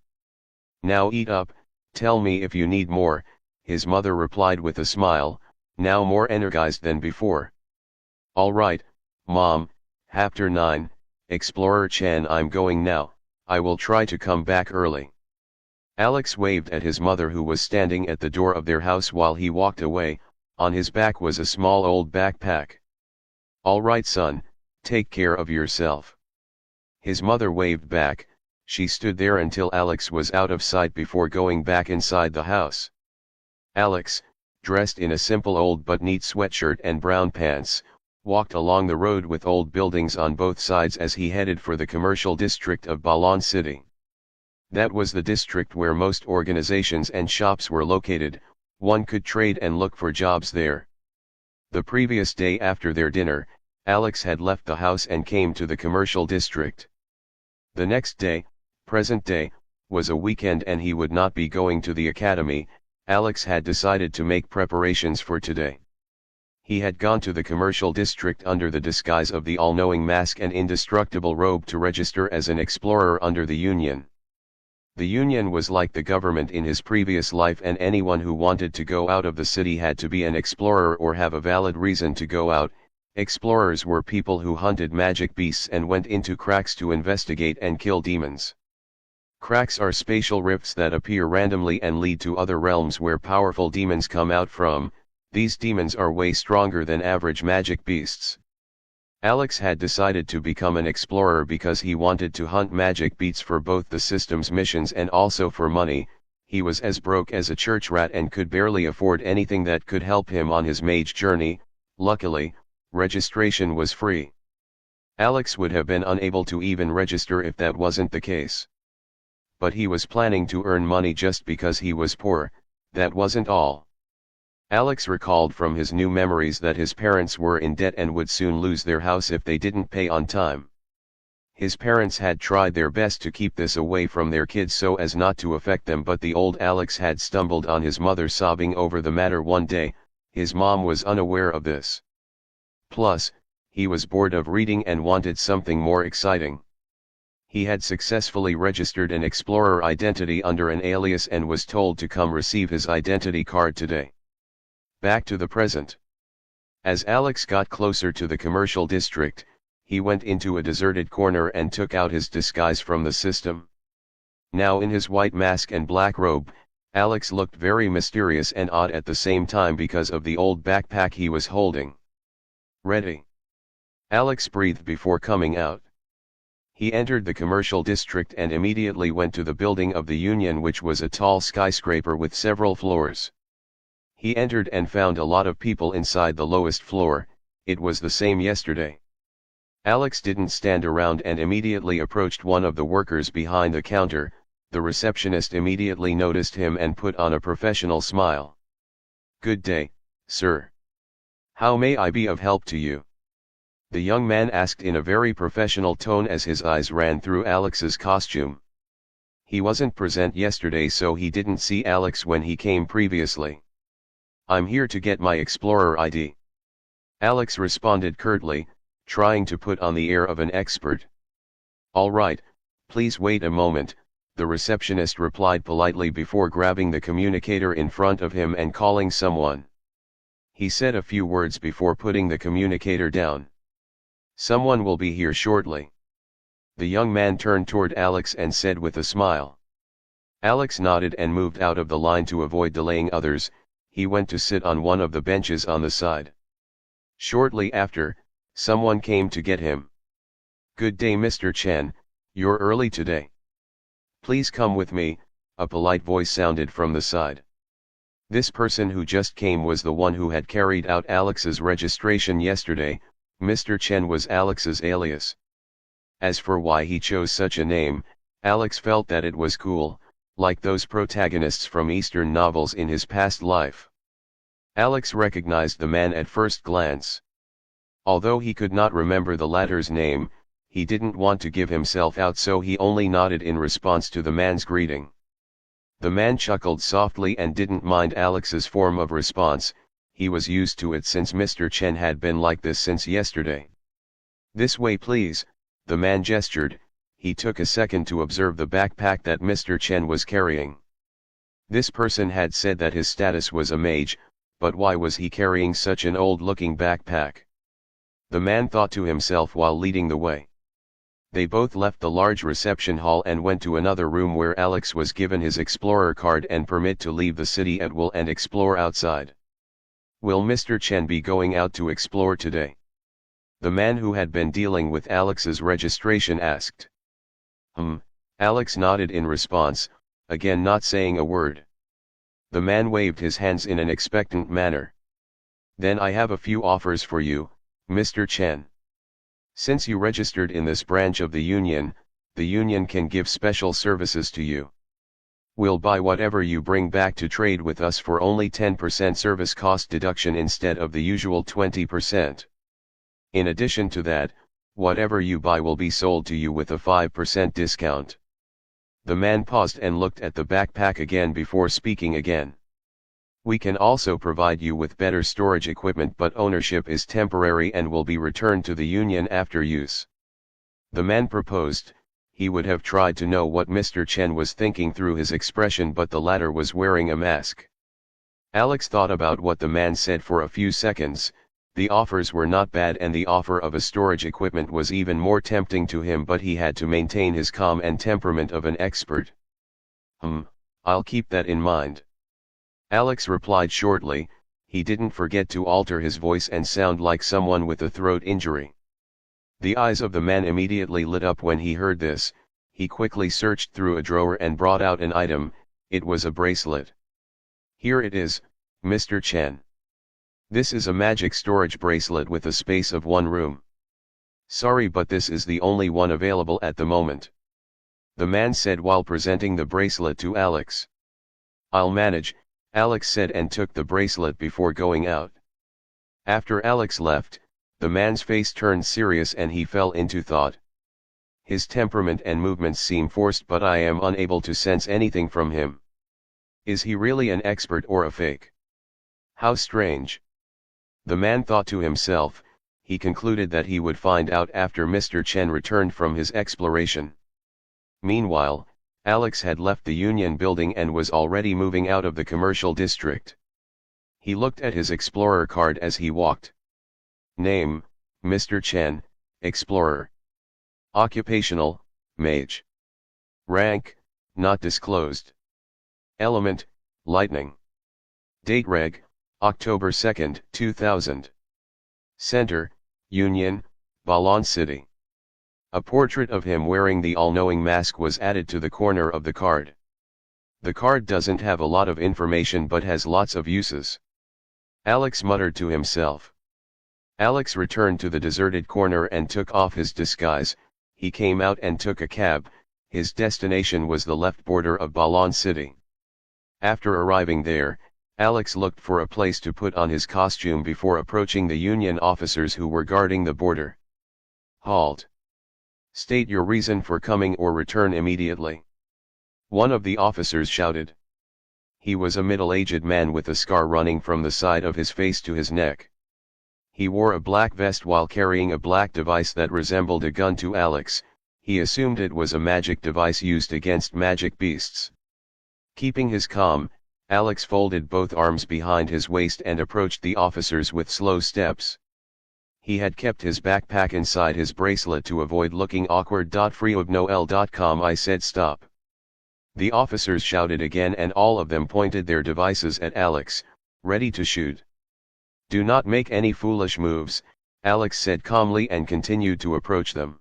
Now eat up, tell me if you need more, his mother replied with a smile, now more energized than before. All right, Mom. Chapter 9, Explorer Chan. I'm going now, I will try to come back early. Alex waved at his mother, who was standing at the door of their house while he walked away. On his back was a small old backpack. All right, son. Take care of yourself. His mother waved back. She stood there until Alex was out of sight before going back inside the house. Alex, dressed in a simple old but neat sweatshirt and brown pants, walked along the road with old buildings on both sides as he headed for the commercial district of Balon City. That was the district where most organizations and shops were located. One could trade and look for jobs there. The previous day after their dinner, Alex had left the house and came to the commercial district. The next day, present day, was a weekend and he would not be going to the academy. Alex had decided to make preparations for today. He had gone to the commercial district under the disguise of the all-knowing mask and indestructible robe to register as an explorer under the Union. The Union was like the government in his previous life, and anyone who wanted to go out of the city had to be an explorer or have a valid reason to go out. Explorers were people who hunted magic beasts and went into cracks to investigate and kill demons. Cracks are spatial rifts that appear randomly and lead to other realms where powerful demons come out from. These demons are way stronger than average magic beasts. Alex had decided to become an explorer because he wanted to hunt magic beasts for both the system's missions and also for money. He was as broke as a church rat and could barely afford anything that could help him on his mage journey. Luckily, registration was free. Alex would have been unable to even register if that wasn't the case. But he was planning to earn money just because he was poor. That wasn't all. Alex recalled from his new memories that his parents were in debt and would soon lose their house if they didn't pay on time. His parents had tried their best to keep this away from their kids so as not to affect them, but the old Alex had stumbled on his mother sobbing over the matter one day. His mom was unaware of this. Plus, he was bored of reading and wanted something more exciting. He had successfully registered an explorer identity under an alias and was told to come receive his identity card today. Back to the present. As Alex got closer to the commercial district, he went into a deserted corner and took out his disguise from the system. Now in his white mask and black robe, Alex looked very mysterious and odd at the same time because of the old backpack he was holding. Ready? Alex breathed before coming out. He entered the commercial district and immediately went to the building of the Union, which was a tall skyscraper with several floors. He entered and found a lot of people inside the lowest floor. It was the same yesterday. Alex didn't stand around and immediately approached one of the workers behind the counter. The receptionist immediately noticed him and put on a professional smile. Good day, sir. How may I be of help to you? The young man asked in a very professional tone as his eyes ran through Alex's costume. He wasn't present yesterday, so he didn't see Alex when he came previously. I'm here to get my Explorer ID. Alex responded curtly, trying to put on the air of an expert. All right, please wait a moment, the receptionist replied politely before grabbing the communicator in front of him and calling someone. He said a few words before putting the communicator down. Someone will be here shortly. The young man turned toward Alex and said with a smile. Alex nodded and moved out of the line to avoid delaying others. He went to sit on one of the benches on the side. Shortly after, someone came to get him. "Good day, Mr. Chen, you're early today. Please come with me," a polite voice sounded from the side. This person who just came was the one who had carried out Alex's registration yesterday. Mr. Chen was Alex's alias. As for why he chose such a name, Alex felt that it was cool, like those protagonists from Eastern novels in his past life. Alex recognized the man at first glance. Although he could not remember the latter's name, he didn't want to give himself out, so he only nodded in response to the man's greeting. The man chuckled softly and didn't mind Alex's form of response. He was used to it since Mr. Chen had been like this since yesterday. "This way please," the man gestured. He took a second to observe the backpack that Mr. Chen was carrying. This person had said that his status was a mage, but why was he carrying such an old-looking backpack? The man thought to himself while leading the way. They both left the large reception hall and went to another room where Alex was given his explorer card and permit to leave the city at will and explore outside. "Will Mr. Chen be going out to explore today?" the man who had been dealing with Alex's registration asked. Alex nodded in response, again not saying a word. The man waved his hands in an expectant manner. "Then I have a few offers for you, Mr. Chen. Since you registered in this branch of the Union can give special services to you. We'll buy whatever you bring back to trade with us for only 10% service cost deduction instead of the usual 20%. In addition to that, whatever you buy will be sold to you with a 5% discount." The man paused and looked at the backpack again before speaking again. "We can also provide you with better storage equipment, but ownership is temporary and will be returned to the Union after use." The man proposed. He would have tried to know what Mr. Chen was thinking through his expression, but the latter was wearing a mask. Alex thought about what the man said for a few seconds. The offers were not bad and the offer of a storage equipment was even more tempting to him, but he had to maintain his calm and temperament of an expert. I'll keep that in mind," Alex replied shortly. He didn't forget to alter his voice and sound like someone with a throat injury. The eyes of the man immediately lit up when he heard this. He quickly searched through a drawer and brought out an item. It was a bracelet. "Here it is, Mr. Chen. This is a magic storage bracelet with a space of 1 room. Sorry, but this is the only one available at the moment," the man said while presenting the bracelet to Alex. "I'll manage," Alex said and took the bracelet before going out. After Alex left, the man's face turned serious and he fell into thought. His temperament and movements seem forced, but I am unable to sense anything from him. Is he really an expert or a fake? How strange. The man thought to himself. He concluded that he would find out after Mr. Chen returned from his exploration. Meanwhile, Alex had left the Union building and was already moving out of the commercial district. He looked at his explorer card as he walked. Name, Mr. Chen, Explorer. Occupational, Mage. Rank, not disclosed. Element, Lightning. Date Reg, October 2, 2000. Center, Union, Balon City. A portrait of him wearing the all-knowing mask was added to the corner of the card. The card doesn't have a lot of information but has lots of uses. Alex muttered to himself. Alex returned to the deserted corner and took off his disguise. He came out and took a cab. His destination was the left border of Balon City. After arriving there, Alex looked for a place to put on his costume before approaching the Union officers who were guarding the border. Halt. State your reason for coming or return immediately. One of the officers shouted. He was a middle-aged man with a scar running from the side of his face to his neck. He wore a black vest while carrying a black device that resembled a gun. To Alex, he assumed it was a magic device used against magic beasts. Keeping his calm, Alex folded both arms behind his waist and approached the officers with slow steps. He had kept his backpack inside his bracelet to avoid looking awkward. Freeofnoel.com. I said stop. The officers shouted again and all of them pointed their devices at Alex, ready to shoot. Do not make any foolish moves, Alex said calmly and continued to approach them.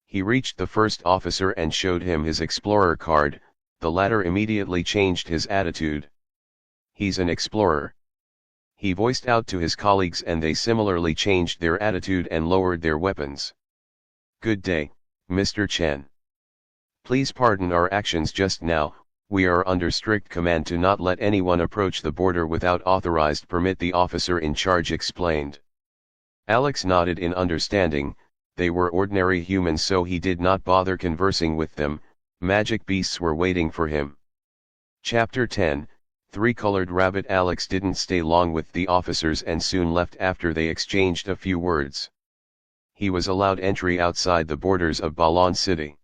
He reached the first officer and showed him his explorer card. The latter immediately changed his attitude. He's an explorer. He voiced out to his colleagues and they similarly changed their attitude and lowered their weapons. Good day, Mr. Chen. Please pardon our actions just now, we are under strict command to not let anyone approach the border without authorized permit, the officer in charge explained. Alex nodded in understanding. They were ordinary humans so he did not bother conversing with them, magic beasts were waiting for him. Chapter 10, Three-Colored Rabbit. Alex didn't stay long with the officers and soon left after they exchanged a few words. He was allowed entry outside the borders of Balan City.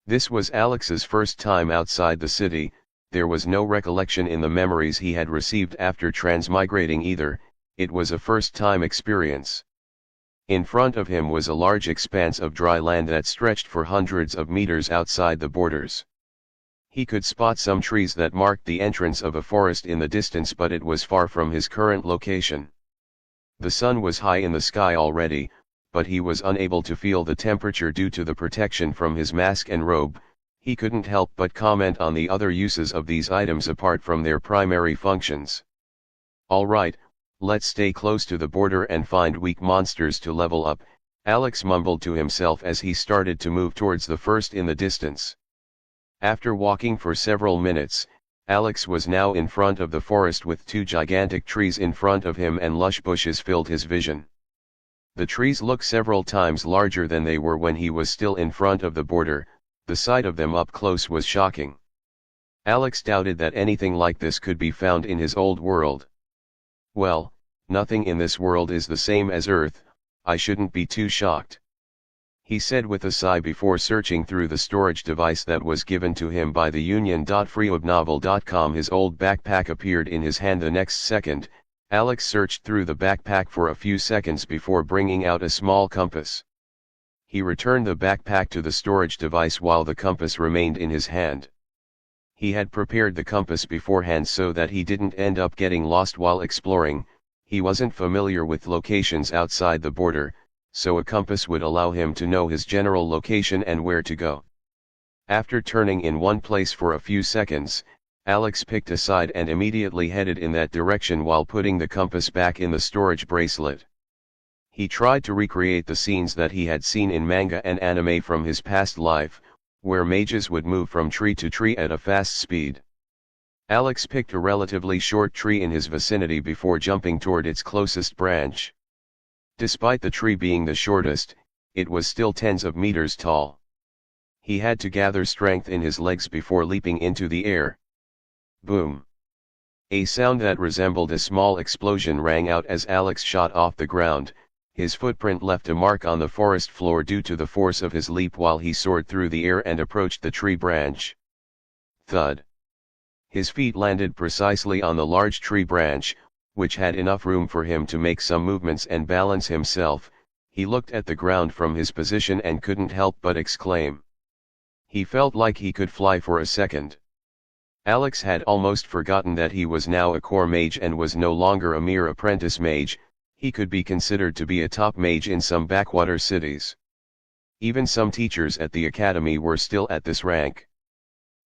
This was Alex's first time outside the city. There was no recollection in the memories he had received after transmigrating either, it was a first-time experience. In front of him was a large expanse of dry land that stretched for hundreds of meters outside the borders. He could spot some trees that marked the entrance of a forest in the distance, but it was far from his current location. The sun was high in the sky already, but he was unable to feel the temperature due to the protection from his mask and robe. He couldn't help but comment on the other uses of these items apart from their primary functions. All right, let's stay close to the border and find weak monsters to level up, Alex mumbled to himself as he started to move towards the first in the distance. After walking for several minutes, Alex was now in front of the forest with two gigantic trees in front of him and lush bushes filled his vision. The trees looked several times larger than they were when he was still in front of the border. The sight of them up close was shocking. Alex doubted that anything like this could be found in his old world. Well, nothing in this world is the same as Earth, I shouldn't be too shocked, he said with a sigh before searching through the storage device that was given to him by the Union. Freeofnovel.com. His old backpack appeared in his hand the next second. Alex searched through the backpack for a few seconds before bringing out a small compass. He returned the backpack to the storage device while the compass remained in his hand. He had prepared the compass beforehand so that he didn't end up getting lost while exploring. He wasn't familiar with locations outside the border, so a compass would allow him to know his general location and where to go. After turning in one place for a few seconds, Alex picked a side and immediately headed in that direction while putting the compass back in the storage bracelet. He tried to recreate the scenes that he had seen in manga and anime from his past life, where mages would move from tree to tree at a fast speed. Alex picked a relatively short tree in his vicinity before jumping toward its closest branch. Despite the tree being the shortest, it was still tens of meters tall. He had to gather strength in his legs before leaping into the air. Boom! A sound that resembled a small explosion rang out as Alex shot off the ground. His footprint left a mark on the forest floor due to the force of his leap while he soared through the air and approached the tree branch. Thud! His feet landed precisely on the large tree branch, which had enough room for him to make some movements and balance himself. He looked at the ground from his position and couldn't help but exclaim. He felt like he could fly for a second. Alex had almost forgotten that he was now a core mage and was no longer a mere apprentice mage. He could be considered to be a top mage in some backwater cities. Even some teachers at the academy were still at this rank.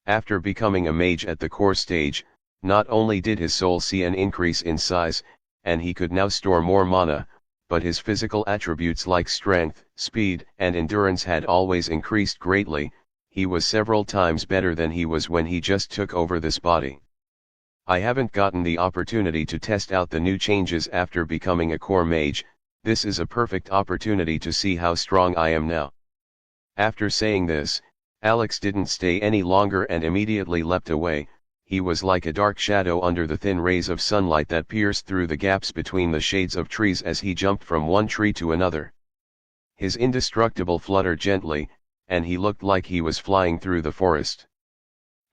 After becoming a mage at the core stage, not only did his soul see an increase in size, and he could now store more mana, but his physical attributes like strength, speed, and endurance had always increased greatly. He was several times better than he was when he just took over this body. I haven't gotten the opportunity to test out the new changes after becoming a core mage. This is a perfect opportunity to see how strong I am now. After saying this, Alex didn't stay any longer and immediately leapt away. He was like a dark shadow under the thin rays of sunlight that pierced through the gaps between the shades of trees as he jumped from one tree to another. His indestructible fluttered gently, and he looked like he was flying through the forest.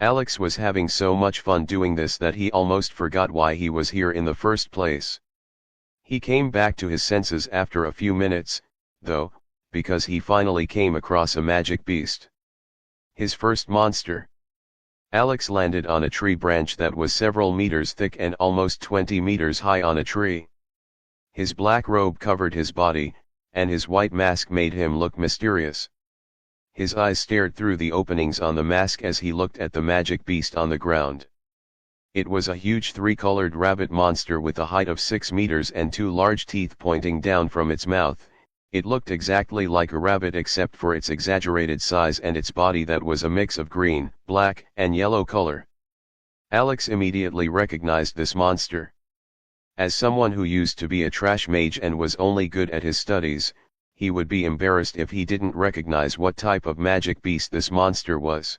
Alex was having so much fun doing this that he almost forgot why he was here in the first place. He came back to his senses after a few minutes, though, because he finally came across a magic beast. His first monster. Alex landed on a tree branch that was several meters thick and almost 20 meters high on a tree. His black robe covered his body, and his white mask made him look mysterious. His eyes stared through the openings on the mask as he looked at the magic beast on the ground. It was a huge three-colored rabbit monster with a height of 6 meters and 2 large teeth pointing down from its mouth. It looked exactly like a rabbit except for its exaggerated size and its body that was a mix of green, black, and yellow color. Alex immediately recognized this monster. As someone who used to be a trash mage and was only good at his studies, he would be embarrassed if he didn't recognize what type of magic beast this monster was.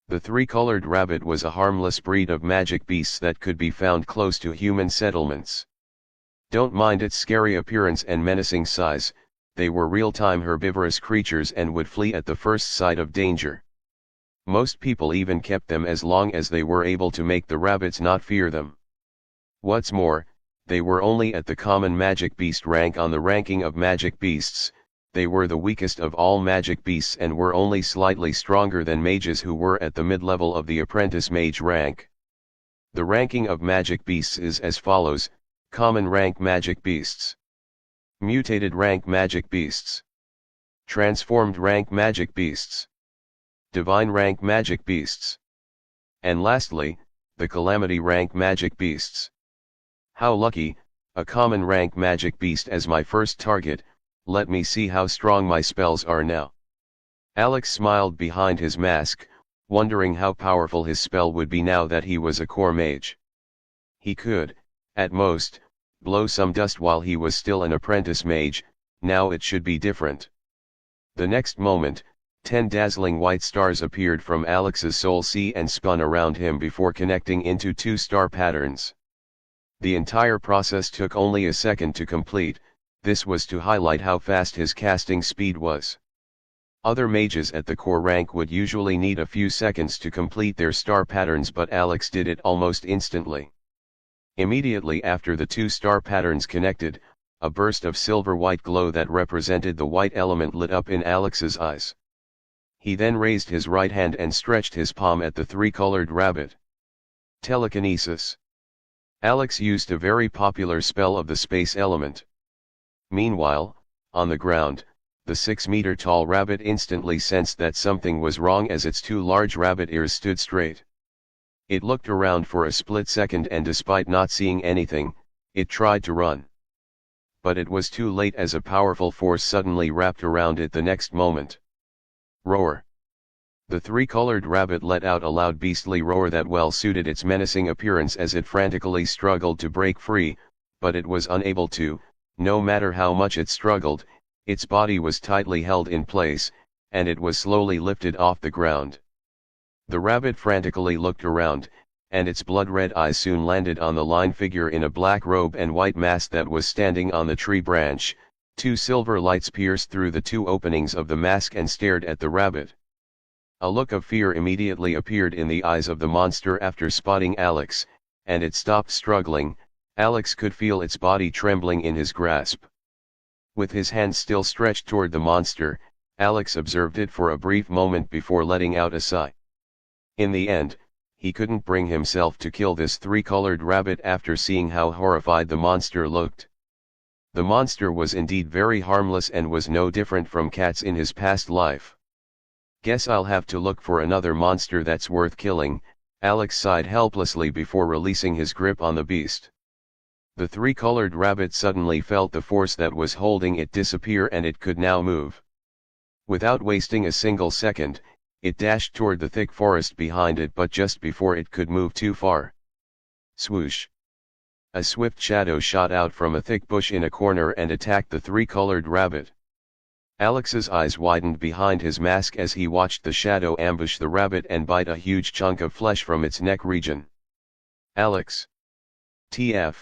The three-colored rabbit was a harmless breed of magic beasts that could be found close to human settlements. Don't mind its scary appearance and menacing size, they were real-time herbivorous creatures and would flee at the first sight of danger. Most people even kept them as long as they were able to make the rabbits not fear them. What's more, they were only at the common magic beast rank on the ranking of magic beasts. They were the weakest of all magic beasts and were only slightly stronger than mages who were at the mid-level of the apprentice mage rank. The ranking of magic beasts is as follows: common rank magic beasts, mutated rank magic beasts, transformed rank magic beasts, divine rank magic beasts, and lastly, the calamity rank magic beasts. How lucky, a common rank magic beast as my first target. Let me see how strong my spells are now. Alex smiled behind his mask, wondering how powerful his spell would be now that he was a core mage. He could, at most, blow some dust while he was still an apprentice mage. Now it should be different. The next moment, 10 dazzling white stars appeared from Alex's soul sea and spun around him before connecting into 2 star patterns. The entire process took only a second to complete. This was to highlight how fast his casting speed was. Other mages at the core rank would usually need a few seconds to complete their star patterns, but Alex did it almost instantly. Immediately after the 2 star patterns connected, a burst of silver-white glow that represented the white element lit up in Alex's eyes. He then raised his right hand and stretched his palm at the three-colored rabbit. Telekinesis. Alex used a very popular spell of the space element. Meanwhile, on the ground, the 6-meter-tall rabbit instantly sensed that something was wrong as its 2 large rabbit ears stood straight. It looked around for a split second and despite not seeing anything, it tried to run. But it was too late as a powerful force suddenly wrapped around it the next moment. Roar. The 3-colored rabbit let out a loud beastly roar that well suited its menacing appearance as it frantically struggled to break free, but it was unable to. No matter how much it struggled, its body was tightly held in place, and it was slowly lifted off the ground. The rabbit frantically looked around, and its blood-red eyes soon landed on the line figure in a black robe and white mask that was standing on the tree branch. 2 silver lights pierced through the 2 openings of the mask and stared at the rabbit. A look of fear immediately appeared in the eyes of the monster after spotting Alex, and it stopped struggling. Alex could feel its body trembling in his grasp. With his hand still stretched toward the monster, Alex observed it for a brief moment before letting out a sigh. In the end, he couldn't bring himself to kill this 3-colored rabbit after seeing how horrified the monster looked. The monster was indeed very harmless and was no different from cats in his past life. Guess I'll have to look for another monster that's worth killing. Alex sighed helplessly before releasing his grip on the beast. The 3-colored rabbit suddenly felt the force that was holding it disappear and it could now move. Without wasting a single second, it dashed toward the thick forest behind it, but just before it could move too far. Swoosh! A swift shadow shot out from a thick bush in a corner and attacked the 3-colored rabbit. Alex's eyes widened behind his mask as he watched the shadow ambush the rabbit and bite a huge chunk of flesh from its neck region. Alex! TF!